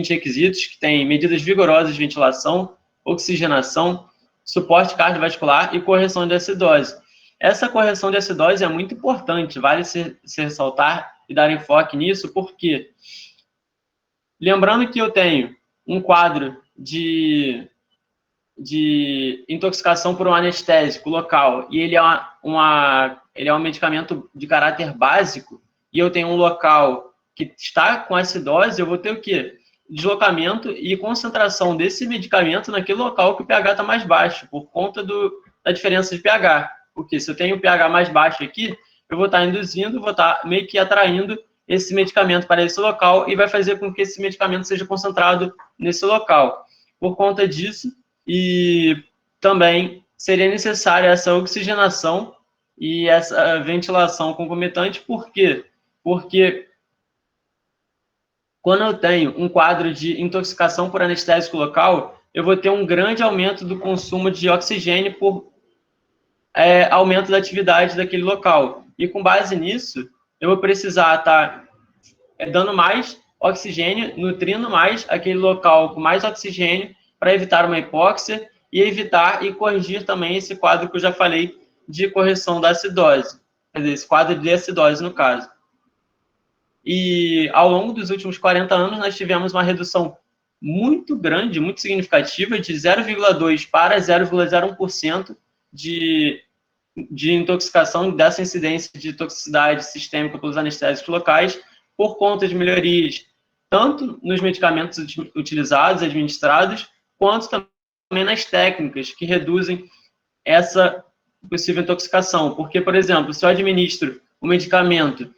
requisitos, que tem medidas vigorosas de ventilação, oxigenação, suporte cardiovascular e correção de acidose. Essa correção de acidose é muito importante, vale se ressaltar e dar enfoque nisso, porque lembrando que eu tenho um quadro de intoxicação por um anestésico local e ele é um medicamento de caráter básico, e eu tenho um local que está com acidose, eu vou ter o quê? Deslocamento e concentração desse medicamento naquele local que o pH está mais baixo, por conta da diferença de pH. Porque se eu tenho o pH mais baixo aqui, eu vou estar induzindo, vou estar meio que atraindo esse medicamento para esse local e vai fazer com que esse medicamento seja concentrado nesse local. Por conta disso, e também seria necessária essa oxigenação e essa ventilação concomitante. Por quê? Porque quando eu tenho um quadro de intoxicação por anestésico local, eu vou ter um grande aumento do consumo de oxigênio por aumento da atividade daquele local. E com base nisso, eu vou precisar estar dando mais oxigênio, nutrindo mais aquele local com mais oxigênio para evitar uma hipóxia e evitar e corrigir também esse quadro que eu já falei de correção da acidose. Quer dizer, esse quadro de acidose, no caso. E ao longo dos últimos 40 anos, nós tivemos uma redução muito grande, muito significativa, de 0,2% para 0,01% de intoxicação, dessa incidência de toxicidade sistêmica pelos anestésicos locais, por conta de melhorias, tanto nos medicamentos utilizados, administrados, quanto também nas técnicas que reduzem essa possível intoxicação. Porque, por exemplo, se eu administro o medicamento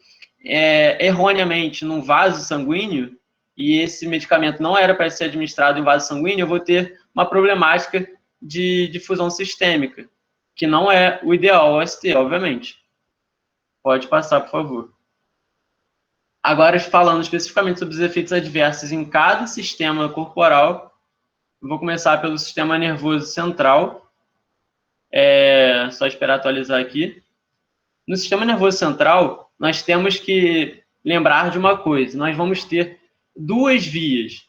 erroneamente num vaso sanguíneo, e esse medicamento não era para ser administrado em vaso sanguíneo, eu vou ter uma problemática de difusão sistêmica, que não é o ideal, o OST, obviamente. Pode passar, por favor. Agora, falando especificamente sobre os efeitos adversos em cada sistema corporal, eu vou começar pelo sistema nervoso central. Só esperar atualizar aqui. No sistema nervoso central, nós temos que lembrar de uma coisa. Nós vamos ter duas vias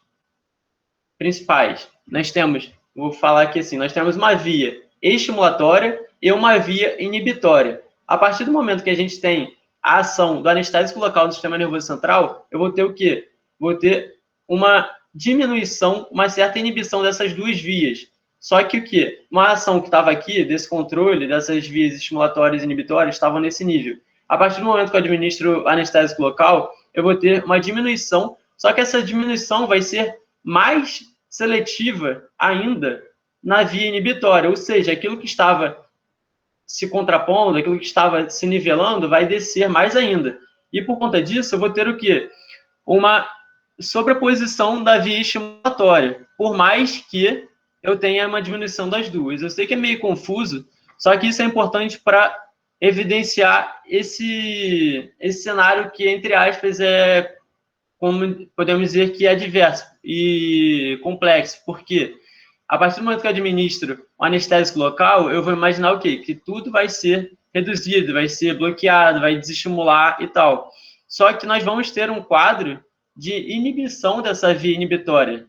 principais. Vou falar aqui assim, nós temos uma via estimulatória e uma via inibitória. A partir do momento que a gente tem a ação do anestésico local no sistema nervoso central, eu vou ter o quê? Vou ter uma diminuição, uma certa inibição dessas duas vias. Só que o quê? Uma ação que estava aqui, desse controle, dessas vias estimulatórias e inibitórias, estavam nesse nível. A partir do momento que eu administro anestésico local, eu vou ter uma diminuição, só que essa diminuição vai ser mais seletiva ainda na via inibitória, ou seja, aquilo que estava se contrapondo, aquilo que estava se nivelando, vai descer mais ainda. E por conta disso, eu vou ter o quê? Uma sobreposição da via estimulatória, por mais que eu tenha uma diminuição das duas. Eu sei que é meio confuso, só que isso é importante para evidenciar esse cenário que, entre aspas, como podemos dizer que é diverso e complexo, porque a partir do momento que eu administro o anestésico local, eu vou imaginar o quê? Que tudo vai ser reduzido, vai ser bloqueado, vai desestimular e tal. Só que nós vamos ter um quadro de inibição dessa via inibitória.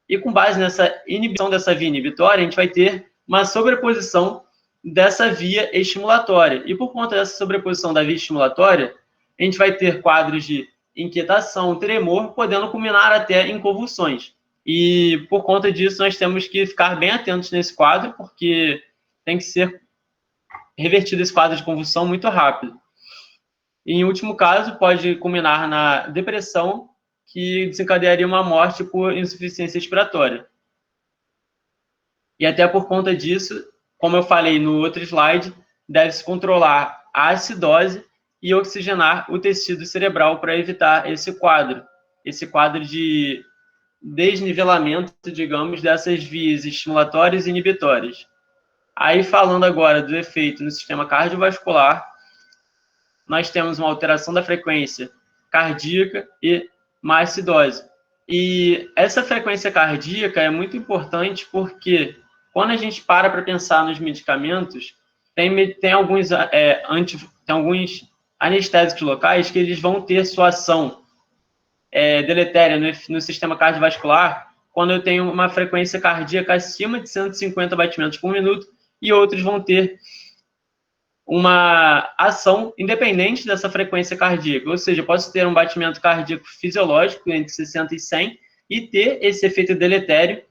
E com base nessa inibição dessa via inibitória, a gente vai ter uma sobreposição dessa via estimulatória. E por conta dessa sobreposição da via estimulatória, a gente vai ter quadros de inquietação, tremor, podendo culminar até em convulsões. E por conta disso, nós temos que ficar bem atentos nesse quadro, porque tem que ser revertido esse quadro de convulsão muito rápido. E, em último caso, pode culminar na depressão, que desencadearia uma morte por insuficiência respiratória. E até por conta disso, como eu falei no outro slide, deve-se controlar a acidose e oxigenar o tecido cerebral para evitar esse quadro de desnivelamento, digamos, dessas vias estimulatórias e inibitórias. Aí, falando agora do efeito no sistema cardiovascular, nós temos uma alteração da frequência cardíaca e uma acidose. E essa frequência cardíaca é muito importante porque quando a gente para pensar nos medicamentos, tem alguns anestésicos locais que eles vão ter sua ação deletéria no sistema cardiovascular quando eu tenho uma frequência cardíaca acima de 150 batimentos por minuto, e outros vão ter uma ação independente dessa frequência cardíaca. Ou seja, eu posso ter um batimento cardíaco fisiológico entre 60 e 100 e ter esse efeito deletério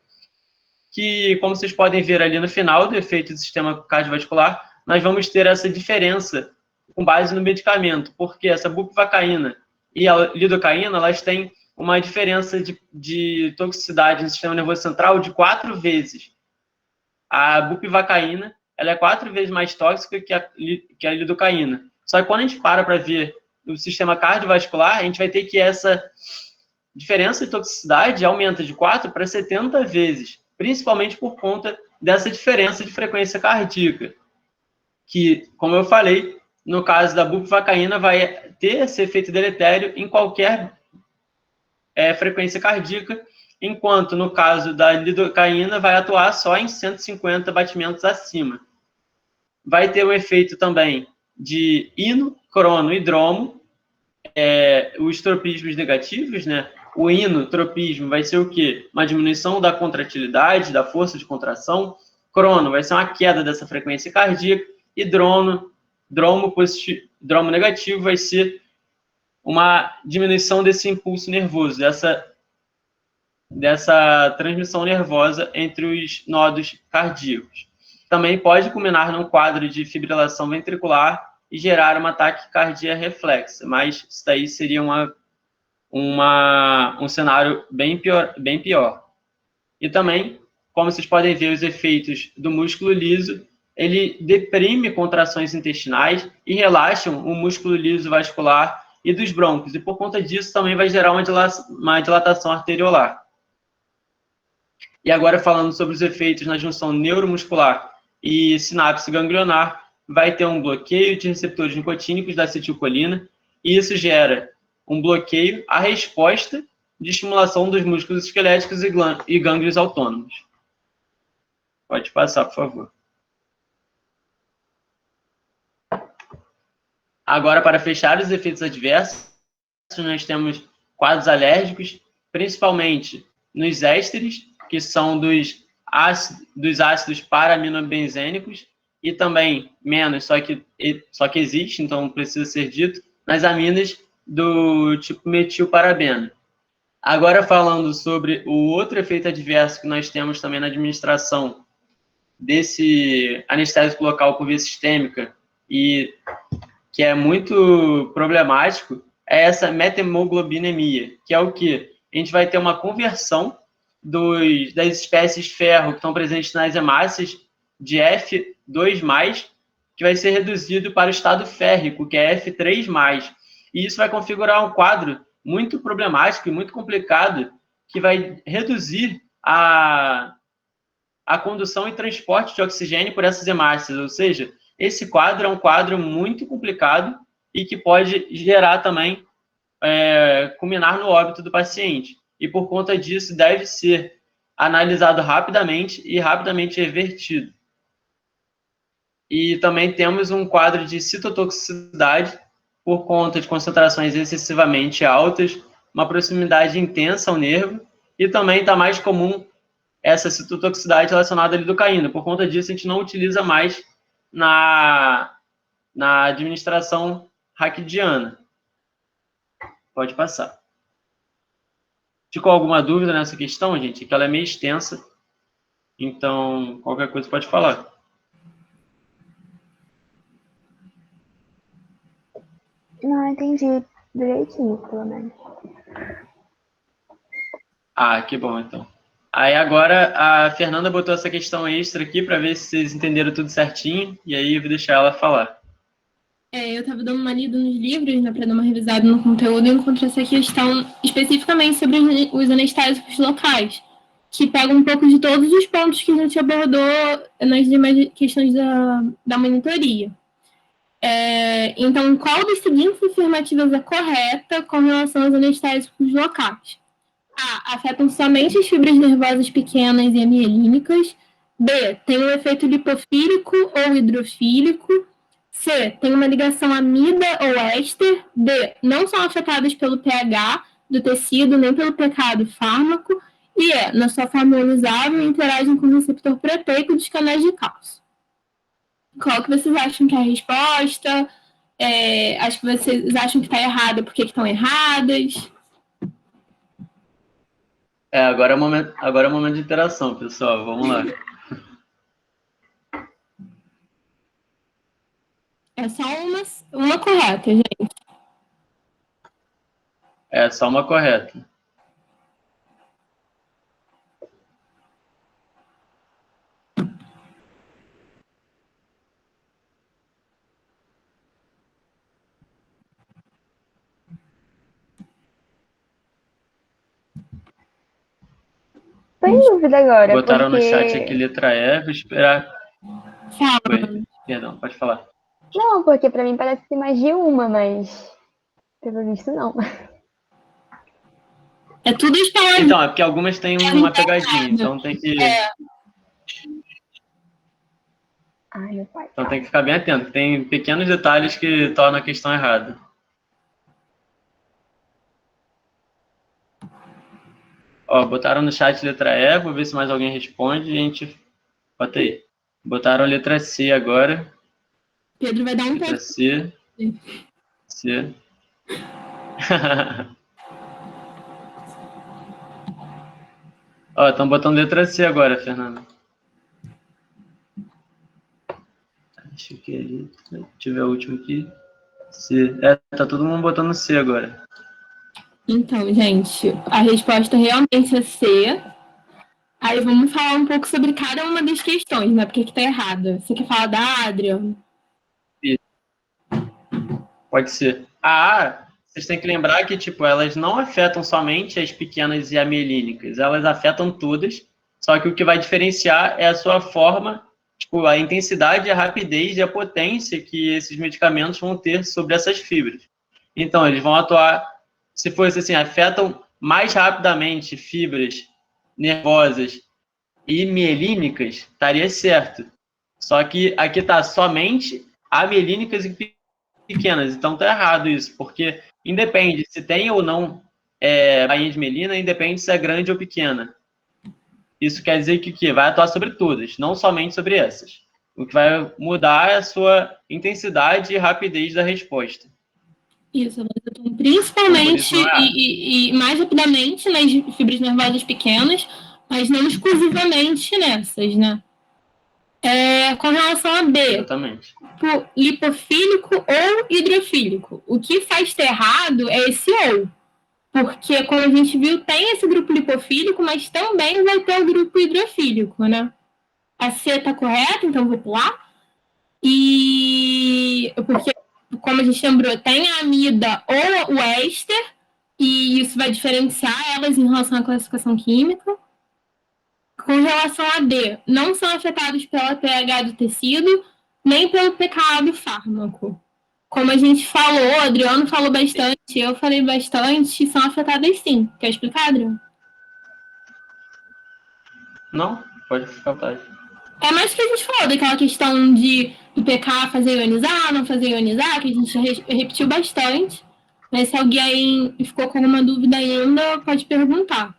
que, como vocês podem ver ali no final do efeito do sistema cardiovascular, nós vamos ter essa diferença com base no medicamento, porque essa bupivacaína e a lidocaína, elas têm uma diferença de toxicidade no sistema nervoso central de 4 vezes. A bupivacaína, ela é 4 vezes mais tóxica que a lidocaína. Só que quando a gente para ver o sistema cardiovascular, a gente vai ter que essa diferença de toxicidade aumenta de 4 para 70 vezes, principalmente por conta dessa diferença de frequência cardíaca, que, como eu falei, no caso da bupivacaína, vai ter esse efeito deletério em qualquer frequência cardíaca, enquanto no caso da lidocaína vai atuar só em 150 batimentos acima. Vai ter um efeito também de hino, crono e dromo, os tropismos negativos, né? O inotropismo vai ser o quê? Uma diminuição da contratilidade, da força de contração. Crono vai ser uma queda dessa frequência cardíaca. E dromo negativo vai ser uma diminuição desse impulso nervoso, dessa transmissão nervosa entre os nodos cardíacos. Também pode culminar num quadro de fibrilação ventricular e gerar uma taquicardia reflexa, mas isso daí seria um cenário bem pior. E também, como vocês podem ver, os efeitos do músculo liso, ele deprime contrações intestinais e relaxam o músculo liso vascular e dos brônquios, e por conta disso também vai gerar uma dilatação arteriolar. E agora, falando sobre os efeitos na junção neuromuscular e sinapse ganglionar, vai ter um bloqueio de receptores nicotínicos da acetilcolina, e isso gera um bloqueio à resposta de estimulação dos músculos esqueléticos e gânglios autônomos. Pode passar, por favor. Agora, para fechar os efeitos adversos, nós temos quadros alérgicos, principalmente nos ésteres, que são dos ácidos para-aminobenzênicos, e também menos, só que existe, então precisa ser dito, nas aminas do tipo metilparabeno. Agora, falando sobre o outro efeito adverso que nós temos também na administração desse anestésico local por via sistêmica, e que é muito problemático, é essa metemoglobinemia, que é o quê? A gente vai ter uma conversão das espécies ferro que estão presentes nas hemácias de F2+, que vai ser reduzido para o estado férrico, que é F3+. E isso vai configurar um quadro muito problemático e muito complicado, que vai reduzir a condução e transporte de oxigênio por essas hemácias. Ou seja, esse quadro é um quadro muito complicado e que pode gerar também, culminar no óbito do paciente. E por conta disso, deve ser analisado rapidamente e rapidamente revertido. E também temos um quadro de citotoxicidade por conta de concentrações excessivamente altas, uma proximidade intensa ao nervo, e também está mais comum essa citotoxicidade relacionada à lidocaína. Por conta disso, a gente não utiliza mais na administração raquidiana. Pode passar. Ficou alguma dúvida nessa questão, gente? Que ela é meio extensa, então qualquer coisa pode falar. Não, entendi direitinho, pelo menos. Ah, que bom, então. Aí agora a Fernanda botou essa questão extra aqui para ver se vocês entenderam tudo certinho, e aí eu vou deixar ela falar. Eu estava dando uma lida nos livros, né, para dar uma revisada no conteúdo, e encontrei essa questão especificamente sobre os anestésicos locais, que pega um pouco de todos os pontos que a gente abordou nas demais questões da monitoria. Então, qual das seguintes afirmativas é correta com relação aos anestésicos locais? A. Afetam somente as fibras nervosas pequenas e amielínicas. B. Tem um efeito lipofílico ou hidrofílico. C. Tem uma ligação amida ou éster. D. Não são afetadas pelo pH do tecido nem pelo pK do fármaco. E E. Na sua forma ionizável, interagem com o receptor proteico dos canais de cálcio. Qual que vocês acham que é a resposta? Acho que vocês acham que está errada, por que estão erradas? Agora é o momento de interação, pessoal. Vamos lá. É só uma correta, gente. É só uma correta. Tô em dúvida agora. Botaram porque... no chat aqui letra E, vou esperar. Fala. Oi, perdão, pode falar. Não, porque pra mim parece ter mais de uma, mas pelo visto não. É tudo esperado. Então, é porque algumas têm uma pegadinha, então tem que... Ai, meu pai. Então tem que ficar bem atento. Tem pequenos detalhes que tornam a questão errada. Ó, botaram no chat letra E, vou ver se mais alguém responde e a gente... Bota aí. Botaram a letra C agora. Pedro vai dar um Letra tempo. C. C. Ó, estão botando letra C agora, Fernanda. Acho que ali... Deixa eu ver a última aqui. C. Tá todo mundo botando C agora. Então, gente, a resposta realmente é C. Aí vamos falar um pouco sobre cada uma das questões, né? Por que tá errada? Você quer falar da Adrian? Pode ser. Vocês têm que lembrar que, tipo, elas não afetam somente as pequenas e amielínicas, elas afetam todas, só que o que vai diferenciar é a sua forma, tipo, a intensidade, a rapidez e a potência que esses medicamentos vão ter sobre essas fibras. Então, eles vão atuar, se fosse assim, afetam mais rapidamente fibras nervosas e mielínicas, estaria certo. Só que aqui está somente amielínicas e pequenas. Então tá errado isso, porque independe se tem ou não bainha de melina, independe se é grande ou pequena. Isso quer dizer que vai atuar sobre todas, não somente sobre essas. O que vai mudar é a sua intensidade e rapidez da resposta. Isso, principalmente Então, e mais rapidamente nas fibras nervosas pequenas, mas não exclusivamente nessas, né? Com relação a B, exatamente. lipofílico ou hidrofílico. O que faz ter errado é esse ou. Porque, como a gente viu, tem esse grupo lipofílico, mas também vai ter o grupo hidrofílico, né? A C está correta, então vou pular. E porque, como a gente lembrou, tem a amida ou o éster, e isso vai diferenciar elas em relação à classificação química. Com relação a D, não são afetados pela pH do tecido, nem pelo pKa do fármaco. Como a gente falou, o Adriano falou bastante, eu falei bastante, são afetadas sim. Quer explicar, Adriano? Não, pode ficar à vontade. É mais que a gente falou, daquela questão do pK fazer ionizar, não fazer ionizar, que a gente repetiu bastante. Mas se alguém ficou com alguma dúvida ainda, pode perguntar.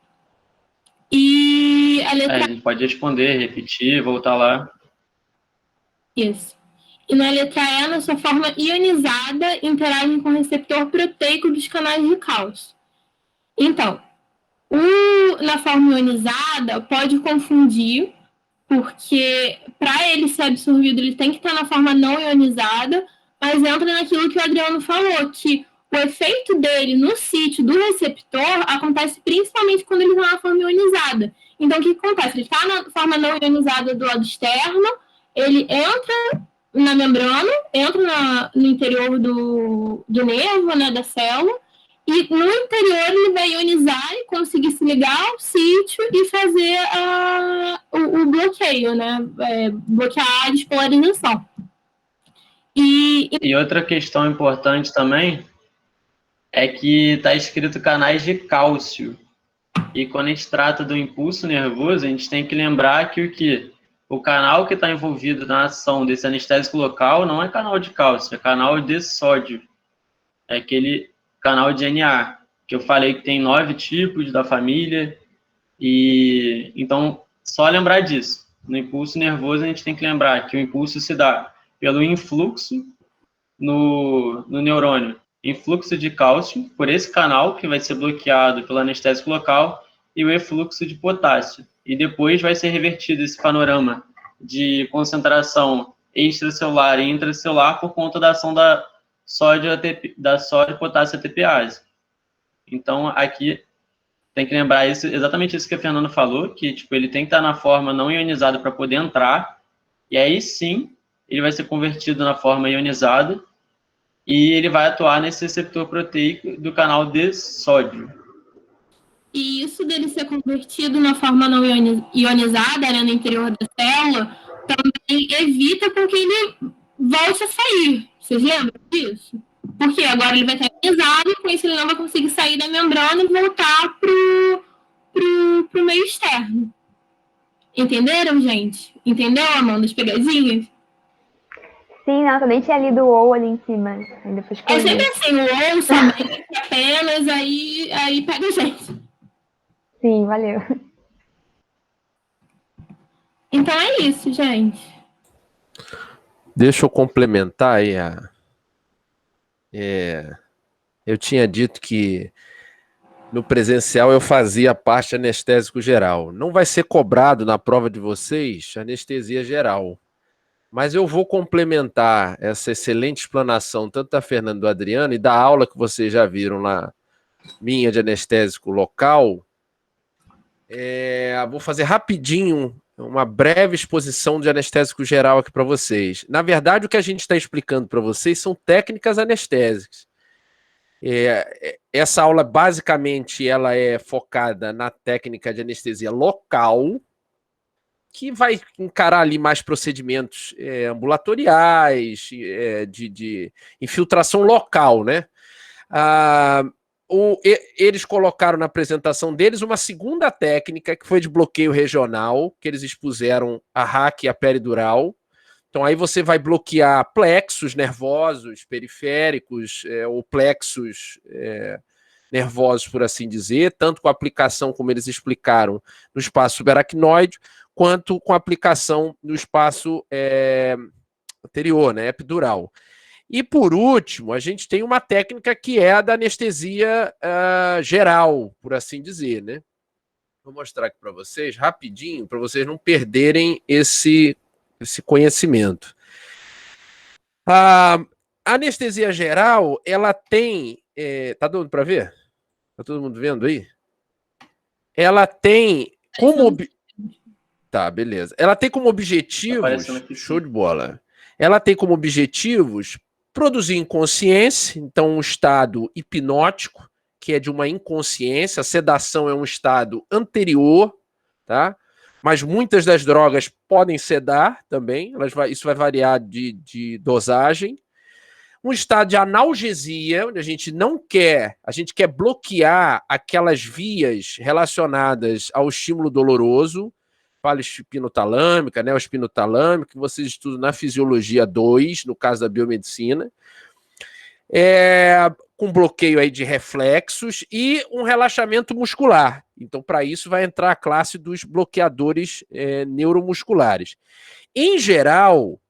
E a letra... a gente pode responder, repetir, voltar lá. Isso. E na letra E, na sua forma ionizada, interagem com o receptor proteico dos canais de cálcio. Então, na forma ionizada, pode confundir, porque para ele ser absorvido, ele tem que estar na forma não ionizada, mas entra naquilo que o Adriano falou, que o efeito dele no sítio do receptor acontece principalmente quando ele está na forma ionizada. Então, o que acontece? Ele está na forma não ionizada do lado externo, ele entra na membrana, entra no interior do nervo, né, da célula, e no interior ele vai ionizar e conseguir se ligar ao sítio e fazer o bloqueio, né, bloquear a despolarização. E outra questão importante também é que está escrito canais de cálcio. E quando a gente trata do impulso nervoso, a gente tem que lembrar que o canal que está envolvido na ação desse anestésico local não é canal de cálcio, é canal de sódio. É aquele canal de Na, que eu falei que tem 9 tipos da família. E então, só lembrar disso. No impulso nervoso, a gente tem que lembrar que o impulso se dá pelo influxo no neurônio, influxo de cálcio, por esse canal que vai ser bloqueado pelo anestésico local, e o efluxo de potássio. E depois vai ser revertido esse panorama de concentração extracelular e intracelular por conta da ação da sódio-potássio ATPase. Então, aqui tem que lembrar exatamente isso que a Fernanda falou, que tipo, ele tem que estar na forma não ionizada para poder entrar, e aí sim ele vai ser convertido na forma ionizada e ele vai atuar nesse receptor proteico do canal de sódio. E isso dele ser convertido na forma não ionizada, né, no interior da célula, também evita com que ele volte a sair. Vocês lembram disso? Porque agora ele vai estar ionizado e com isso ele não vai conseguir sair da membrana e voltar pro meio externo. Entenderam, gente? Entendeu, Amanda, as pegadinhas? Sim, não, também tinha lido o ou ali em cima. Depois é sempre assim, o ou somente apenas, aí pega a gente. Sim, valeu. Então é isso, gente. Deixa eu complementar aí eu tinha dito que no presencial eu fazia parte anestésico geral. Não vai ser cobrado na prova de vocês anestesia geral. Mas eu vou complementar essa excelente explanação, tanto da Fernanda e do Adriano, e da aula que vocês já viram lá, minha de anestésico local. Vou fazer rapidinho uma breve exposição de anestésico geral aqui para vocês. Na verdade, o que a gente está explicando para vocês são técnicas anestésicas. Essa aula, basicamente, ela é focada na técnica de anestesia local, que vai encarar ali mais procedimentos ambulatoriais, de infiltração local, né? Eles colocaram na apresentação deles uma segunda técnica, que foi de bloqueio regional, que eles expuseram a RAC e a peridural, Então aí você vai bloquear plexos nervosos periféricos ou plexos nervosos, por assim dizer, tanto com a aplicação, como eles explicaram, no espaço subaracnoide, quanto com a aplicação no espaço anterior, né, epidural. E por último, a gente tem uma técnica que é a da anestesia geral, por assim dizer, né? Vou mostrar aqui para vocês rapidinho, para vocês não perderem esse conhecimento. A anestesia geral, ela tem... tá dando para ver? Tá todo mundo vendo aí? Ela tem como... Tá, beleza. Ela tem como objetivos... Show de bola. Ela tem como objetivos produzir inconsciência, então um estado hipnótico, que é de uma inconsciência. A sedação é um estado anterior, tá? Mas muitas das drogas podem sedar também, isso vai variar de dosagem. Um estado de analgesia, onde a gente quer bloquear aquelas vias relacionadas ao estímulo doloroso, fala espinotalâmica, né, o espinotalâmico, que vocês estudam na fisiologia 2, no caso da biomedicina, com bloqueio aí de reflexos e um relaxamento muscular. Então, para isso, vai entrar a classe dos bloqueadores neuromusculares. Em geral,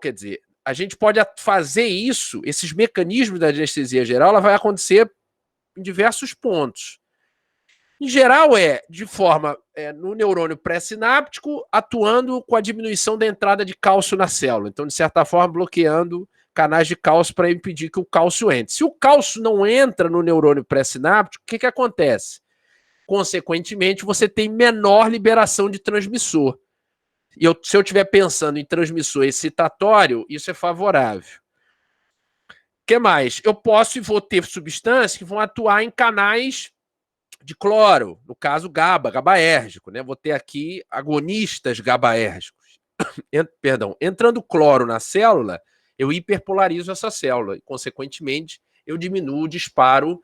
quer dizer, a gente pode fazer isso, esses mecanismos da anestesia geral, ela vai acontecer em diversos pontos. Em geral, de forma no neurônio pré-sináptico, atuando com a diminuição da entrada de cálcio na célula. Então, de certa forma, bloqueando canais de cálcio para impedir que o cálcio entre. Se o cálcio não entra no neurônio pré-sináptico, o que acontece? Consequentemente, você tem menor liberação de transmissor. E se eu estiver pensando em transmissor excitatório, isso é favorável. O que mais? Eu posso e vou ter substâncias que vão atuar em canais de cloro, no caso GABAérgico, né? Vou ter aqui agonistas GABAérgicos. Entrando cloro na célula, eu hiperpolarizo essa célula e, consequentemente, eu diminuo o disparo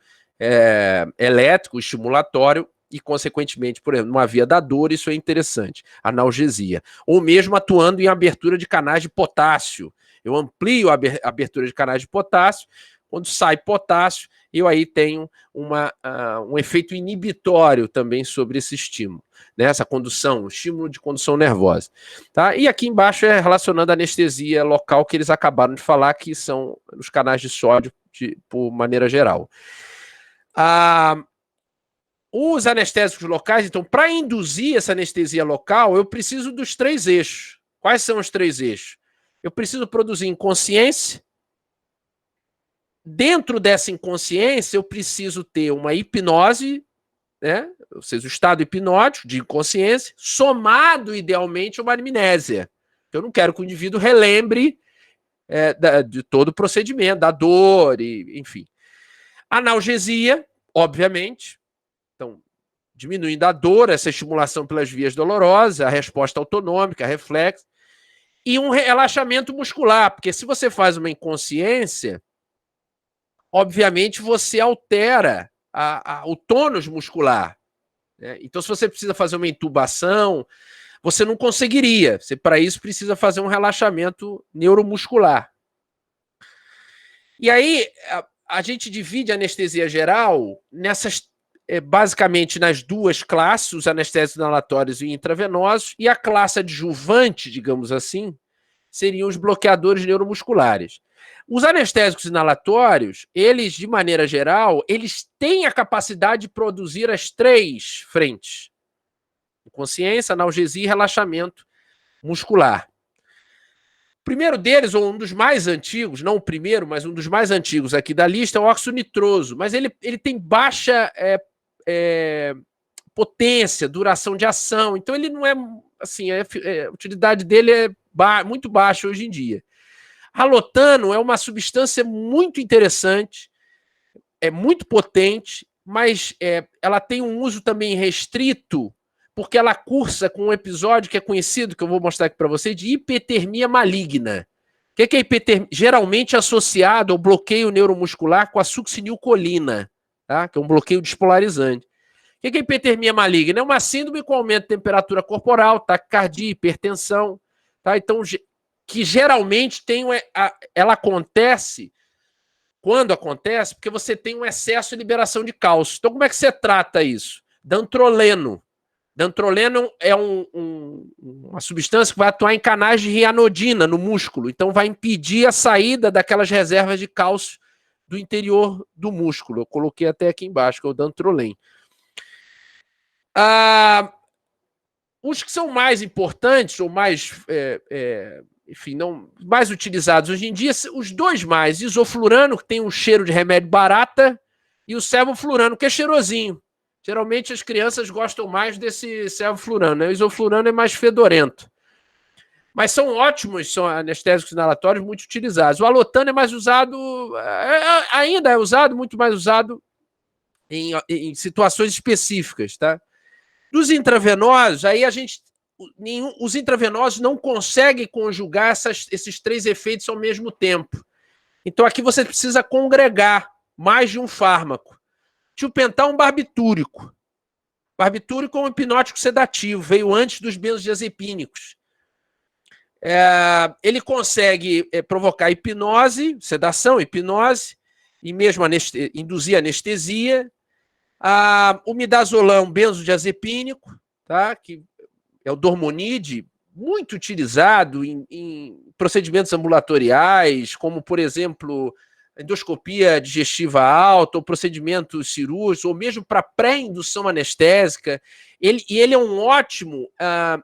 elétrico, estimulatório e, consequentemente, por exemplo, numa via da dor, isso é interessante, analgesia. Ou mesmo atuando em abertura de canais de potássio. Eu amplio a abertura de canais de potássio, quando sai potássio, eu aí tenho um efeito inibitório também sobre esse estímulo, né? Essa condução, o estímulo de condução nervosa. Tá? E aqui embaixo é relacionando a anestesia local, que eles acabaram de falar, que são os canais de sódio, por maneira geral. Os anestésicos locais, então, para induzir essa anestesia local, eu preciso dos 3 eixos. Quais são os 3 eixos? Eu preciso produzir inconsciência. Dentro dessa inconsciência, eu preciso ter uma hipnose, né? Ou seja, o estado hipnótico de inconsciência, somado, idealmente, a uma amnésia. Eu não quero que o indivíduo relembre de todo o procedimento, da dor, enfim. Analgesia, obviamente. Então, diminuindo a dor, essa estimulação pelas vias dolorosas, a resposta autonômica, reflexo, e um relaxamento muscular, porque se você faz uma inconsciência, obviamente você altera o tônus muscular, né? Então, se você precisa fazer uma intubação, você não conseguiria. Você, para isso, precisa fazer um relaxamento neuromuscular. E aí, a gente divide a anestesia geral basicamente nas 2 classes, os anestésicos inalatórios e intravenosos, e a classe adjuvante, digamos assim, seriam os bloqueadores neuromusculares. Os anestésicos inalatórios, eles, de maneira geral, eles têm a capacidade de produzir as 3 frentes: inconsciência, analgesia e relaxamento muscular. O primeiro deles, ou um dos mais antigos, não o primeiro, mas um dos mais antigos aqui da lista, é o óxido nitroso, mas ele tem baixa potência, duração de ação, então ele não é, assim, a utilidade dele é muito baixa hoje em dia. Halotano é uma substância muito interessante, é muito potente, mas ela tem um uso também restrito, porque ela cursa com um episódio que é conhecido, que eu vou mostrar aqui para vocês, de hipertermia maligna. O que é hipertermia? Geralmente associado ao bloqueio neuromuscular com a succinilcolina, tá? Que é um bloqueio despolarizante. O que é hipertermia maligna? É uma síndrome com aumento de temperatura corporal, taquicardia, hipertensão, tá? Então, que geralmente ela acontece, quando acontece, porque você tem um excesso de liberação de cálcio. Então, como é que você trata isso? Dantroleno. Dantroleno é uma substância que vai atuar em canais de rianodina no músculo, então vai impedir a saída daquelas reservas de cálcio do interior do músculo. Eu coloquei até aqui embaixo, que é o dantrolen. Os que são mais importantes, ou mais, enfim, não mais utilizados hoje em dia, os dois mais, isoflurano, que tem um cheiro de remédio barata, e o sevoflurano, que é cheirosinho. Geralmente as crianças gostam mais desse sevoflurano, né? O isoflurano é mais fedorento. Mas são ótimos, são anestésicos inalatórios muito utilizados. O alotano é mais usado, ainda é usado, muito mais usado em situações específicas, tá? Dos intravenosos, aí os intravenosos não conseguem conjugar esses três efeitos ao mesmo tempo. Então aqui você precisa congregar mais de um fármaco. Tiopental é um barbitúrico. Barbitúrico é um hipnótico sedativo, veio antes dos benzodiazepínicos. Ele consegue provocar hipnose, sedação, hipnose, e mesmo induzir anestesia. O midazolam é um benzodiazepínico, tá? Que é o dormonide, muito utilizado em procedimentos ambulatoriais, como, por exemplo, endoscopia digestiva alta, ou procedimentos cirúrgicos, ou mesmo para pré-indução anestésica. Ele é um ótimo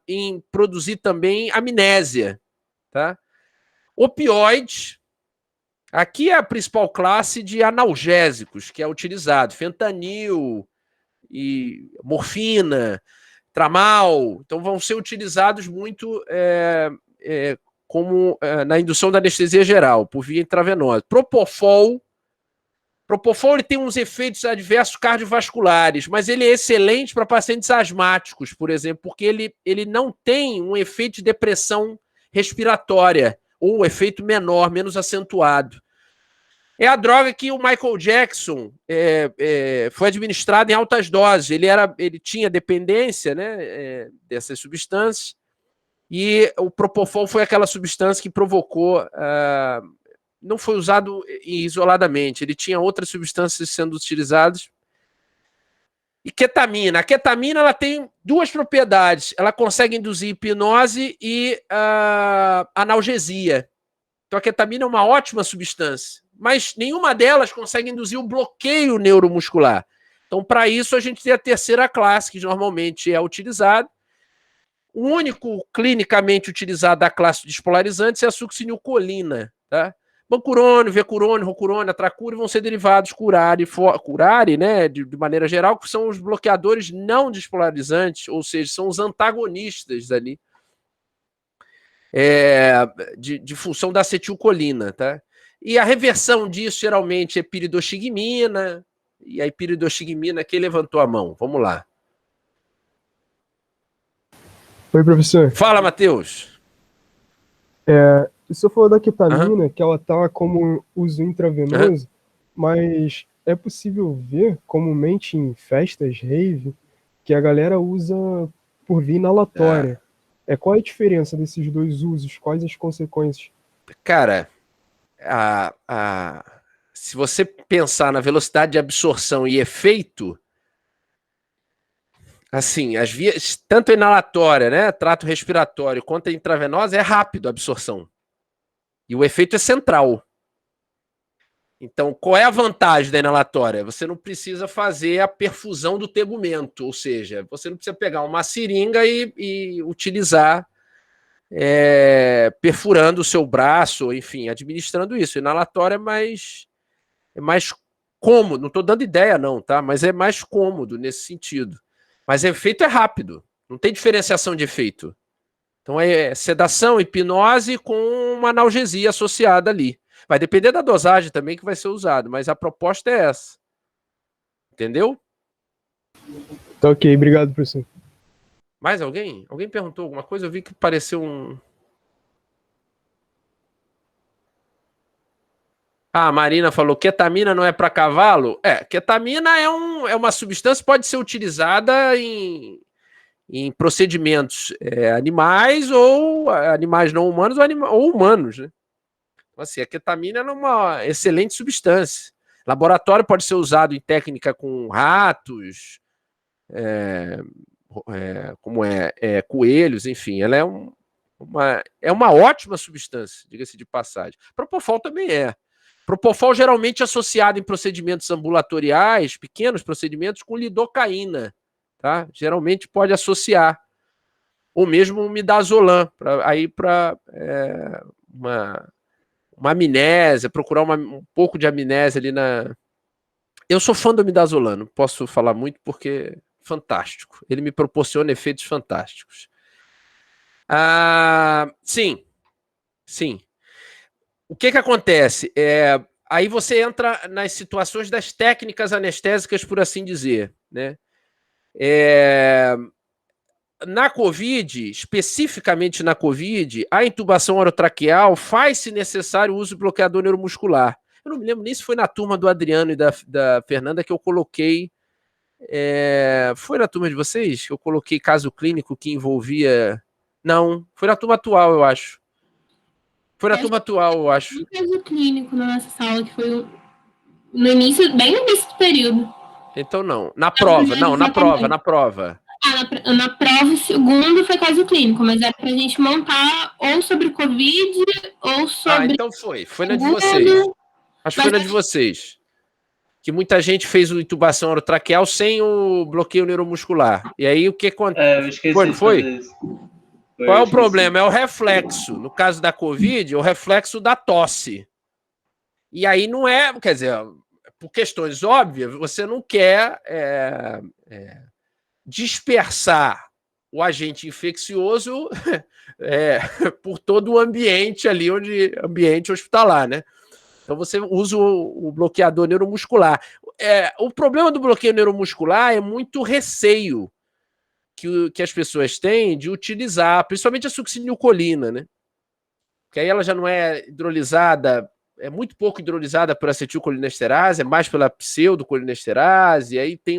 em produzir também amnésia. Tá? Opioides, aqui é a principal classe de analgésicos que é utilizado, fentanil, e morfina, tramal, então vão ser utilizados muito como na indução da anestesia geral, por via intravenosa. Propofol ele tem uns efeitos adversos cardiovasculares, mas ele é excelente para pacientes asmáticos, por exemplo, porque ele não tem um efeito de depressão respiratória, ou um efeito menor, menos acentuado. É a droga que o Michael Jackson foi administrado em altas doses. Ele tinha dependência, né, dessas substâncias, e o Propofol foi aquela substância que provocou... não foi usado isoladamente, ele tinha outras substâncias sendo utilizadas. E ketamina. A ketamina ela tem duas propriedades. Ela consegue induzir hipnose e analgesia. Então a ketamina é uma ótima substância, mas nenhuma delas consegue induzir o bloqueio neuromuscular. Então, para isso, a gente tem a terceira classe, que normalmente é utilizada. O único clinicamente utilizado da classe de despolarizantes é a succinilcolina, tá? Bancurone, vecurone, rocurone, atracure vão ser derivados curare, né, de maneira geral, que são os bloqueadores não despolarizantes, ou seja, são os antagonistas ali de função da acetilcolina, tá? E a reversão disso geralmente é piridoxigmina, e a piridoxigmina, quem levantou a mão? Vamos lá. Oi, professor. Fala, Matheus. O senhor falou da ketamina, que ela está como uso intravenoso, mas é possível ver comumente em festas, rave, que a galera usa por via inalatória. Qual é a diferença desses dois usos? Quais as consequências? Cara, se você pensar na velocidade de absorção e efeito, assim, as vias, tanto a inalatória, né, trato respiratório, quanto a intravenosa, é rápido a absorção. E o efeito é central. Então, qual é a vantagem da inalatória? Você não precisa fazer a perfusão do tegumento, ou seja, você não precisa pegar uma seringa e utilizar perfurando o seu braço, enfim, administrando isso. Inalatória é mais cômodo, não estou dando ideia não, tá? Mas é mais cômodo nesse sentido. Mas o efeito é rápido, não tem diferenciação de efeito. Então é sedação, hipnose com uma analgesia associada ali. Vai depender da dosagem também que vai ser usado, mas a proposta é essa. Entendeu? Tá ok, obrigado, professor. Mais alguém? Alguém perguntou alguma coisa? Eu vi que pareceu um... A Marina falou, ketamina não é para cavalo? Ketamina é uma substância que pode ser utilizada em em procedimentos animais ou animais não humanos ou humanos, né? Então, assim, a ketamina é uma excelente substância. Laboratório pode ser usado em técnica com ratos, coelhos, enfim, ela é uma ótima substância, diga-se de passagem. Propofol também é. Propofol geralmente associado em procedimentos ambulatoriais, pequenos procedimentos, com lidocaína, tá? Geralmente pode associar. Ou mesmo um midazolam, para uma amnésia, procurar um pouco de amnésia ali na... Eu sou fã do midazolam, não posso falar muito porque fantástico. Ele me proporciona efeitos fantásticos. Sim. O que acontece? Aí você entra nas situações das técnicas anestésicas, por assim dizer, né? Na COVID, especificamente na COVID, a intubação orotraqueal faz-se necessário o uso do bloqueador neuromuscular. Eu não me lembro nem se foi na turma do Adriano e da Fernanda que eu coloquei. Foi na turma de vocês que eu coloquei caso clínico que envolvia... Não, foi na turma atual, eu acho. Foi na turma atual, eu acho. Um caso clínico na nossa sala, que foi no início, bem no início do período. Então não. Na prova, não, na prova. Na prova, o segundo foi caso clínico, mas era pra gente montar ou sobre Covid, ou sobre... então foi. Foi na de vocês. Acho que foi na de vocês. Que muita gente fez a intubação orotraqueal sem o bloqueio neuromuscular. E aí o que acontece? Eu esqueci Foi, não foi? de fazer isso. Qual é o problema? É o reflexo. No caso da COVID, o reflexo da tosse. E aí não é, quer dizer, por questões óbvias, você não quer dispersar o agente infeccioso por todo o ambiente ali, ambiente hospitalar, né? Então você usa o bloqueador neuromuscular. O problema do bloqueio neuromuscular é muito receio que as pessoas têm de utilizar, principalmente a succinilcolina, né? Que aí ela já não é hidrolisada, é muito pouco hidrolisada por acetilcolinesterase, é mais pela pseudocolinesterase, e aí tem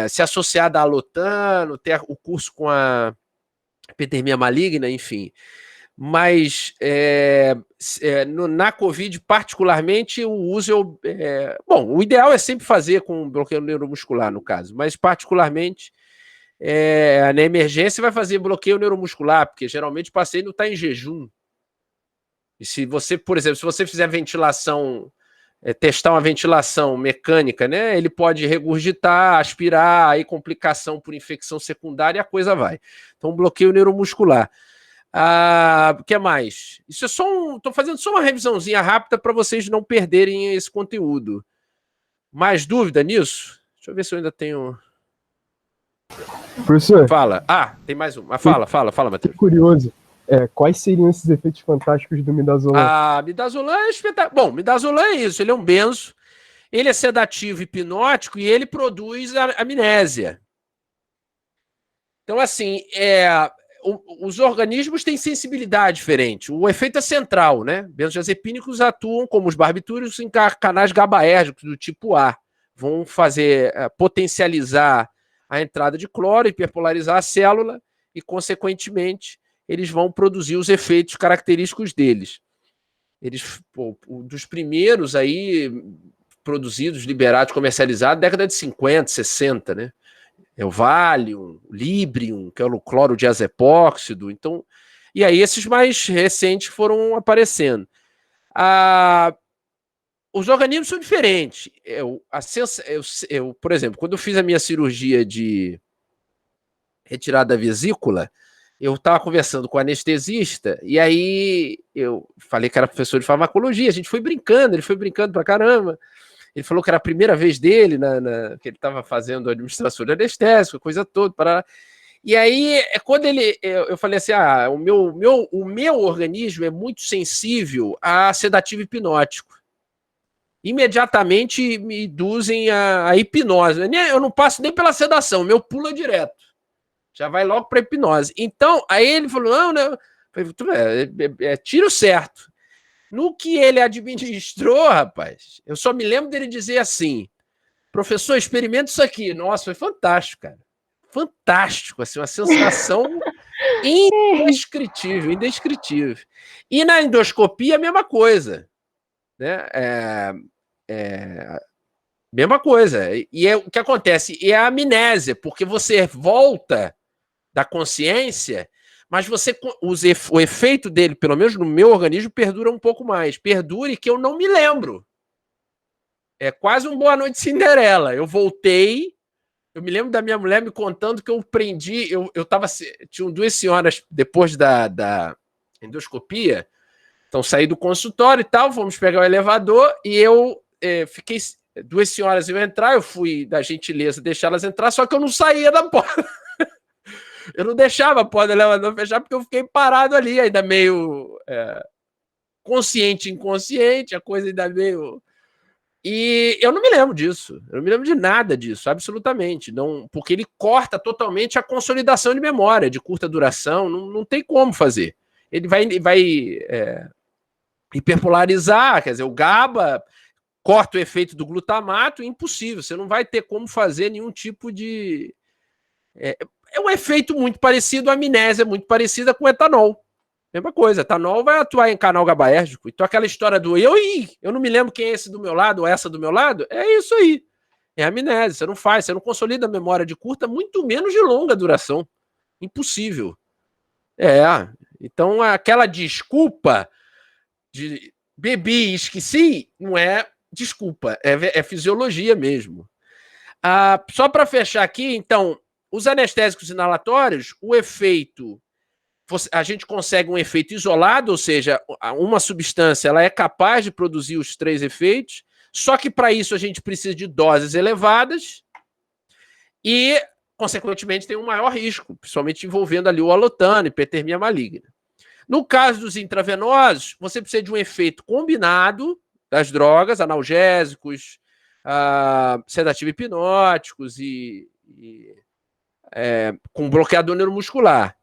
se associada a alotano, ter o curso com a epidermia maligna, enfim. Mas na COVID, particularmente, o uso... bom, o ideal é sempre fazer com bloqueio neuromuscular, no caso, mas particularmente na emergência vai fazer bloqueio neuromuscular, porque geralmente o paciente não está em jejum. E se você, por exemplo, se você fizer ventilação, testar uma ventilação mecânica, né, ele pode regurgitar, aspirar, aí complicação por infecção secundária e a coisa vai. Então, bloqueio neuromuscular. O que mais? Isso é só estou fazendo só uma revisãozinha rápida para vocês não perderem esse conteúdo. Mais dúvida nisso? Deixa eu ver se eu ainda tenho... Professor. Fala. Tem mais uma. Fala, Matheus. Curioso. Quais seriam esses efeitos fantásticos do midazolam? Midazolam é espetacular. Bom, midazolam é isso. Ele é um benzo. Ele é sedativo hipnótico e ele produz amnésia. Então, assim, os organismos têm sensibilidade diferente. O efeito é central, né? Benzodiazepínicos atuam como os barbitúricos em canais GABAérgicos do tipo A. Vão fazer potencializar a entrada de cloro, hiperpolarizar a célula e, consequentemente, eles vão produzir os efeitos característicos deles. Dos primeiros aí produzidos, liberados, comercializados, década de 50, 60, né? O Valium, o Librium, que é o cloro diazepóxido. Então, e aí esses mais recentes foram aparecendo. Os organismos são diferentes. Por exemplo, quando eu fiz a minha cirurgia de retirada da vesícula, eu estava conversando com o anestesista, e aí eu falei que era professor de farmacologia, a gente foi brincando, ele foi brincando pra caramba. Ele falou que era a primeira vez dele, que ele estava fazendo administração de anestésico, coisa toda. E aí, quando eu falei assim, o meu organismo é muito sensível a sedativo hipnótico. Imediatamente me induzem a hipnose. Eu não passo nem pela sedação, o meu pula direto. Já vai logo para hipnose. Então, aí ele falou, não, tiro certo. No que ele administrou, rapaz, eu só me lembro dele dizer assim, professor, experimenta isso aqui. Nossa, foi fantástico, cara. fantástico, assim, uma sensação indescritível, indescritível. E na endoscopia, a mesma coisa, né? Mesma coisa. E o que acontece? É a amnésia, porque você volta da consciência, mas o efeito dele, pelo menos no meu organismo, perdura um pouco mais. Perdure que eu não me lembro. É quase um Boa Noite Cinderela. Eu voltei, eu me lembro da minha mulher me contando que eu prendi, tinham 2 senhoras depois da endoscopia, então saí do consultório e tal, fomos pegar o elevador e eu fiquei, 2 senhoras iam entrar, eu fui da gentileza deixá-las entrar, só que eu não saía da porta. Eu não deixava a porta do elevador fechar porque eu fiquei parado ali, ainda meio consciente, inconsciente, a coisa ainda meio... E eu não me lembro disso, eu não me lembro de nada disso, absolutamente, não, porque ele corta totalmente a consolidação de memória, de curta duração, não tem como fazer. Ele vai hiperpolarizar, quer dizer, o GABA corta o efeito do glutamato, impossível, você não vai ter como fazer nenhum tipo de... É um efeito muito parecido, a amnésia muito parecida com o etanol. Mesma coisa, etanol vai atuar em canal GABAérgico. Então aquela história do eu não me lembro quem é esse do meu lado ou essa do meu lado, é isso aí. É amnésia, você não faz, você não consolida a memória de curta, muito menos de longa duração. Impossível. Então aquela desculpa de bebi e esqueci, não é desculpa, é fisiologia mesmo. Só para fechar aqui, então, os anestésicos inalatórios, o efeito... A gente consegue um efeito isolado, ou seja, uma substância ela é capaz de produzir os 3 efeitos, só que para isso a gente precisa de doses elevadas e, consequentemente, tem um maior risco, principalmente envolvendo ali o alotano, hipertermia maligna. No caso dos intravenosos, você precisa de um efeito combinado das drogas, analgésicos, sedativo hipnóticos com bloqueador neuromuscular.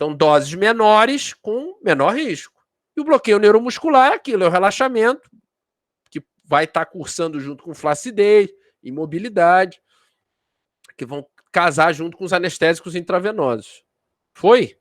Então, doses menores com menor risco. E o bloqueio neuromuscular é aquilo, é o relaxamento, que vai estar cursando junto com flacidez, imobilidade, que vão casar junto com os anestésicos intravenosos. Foi?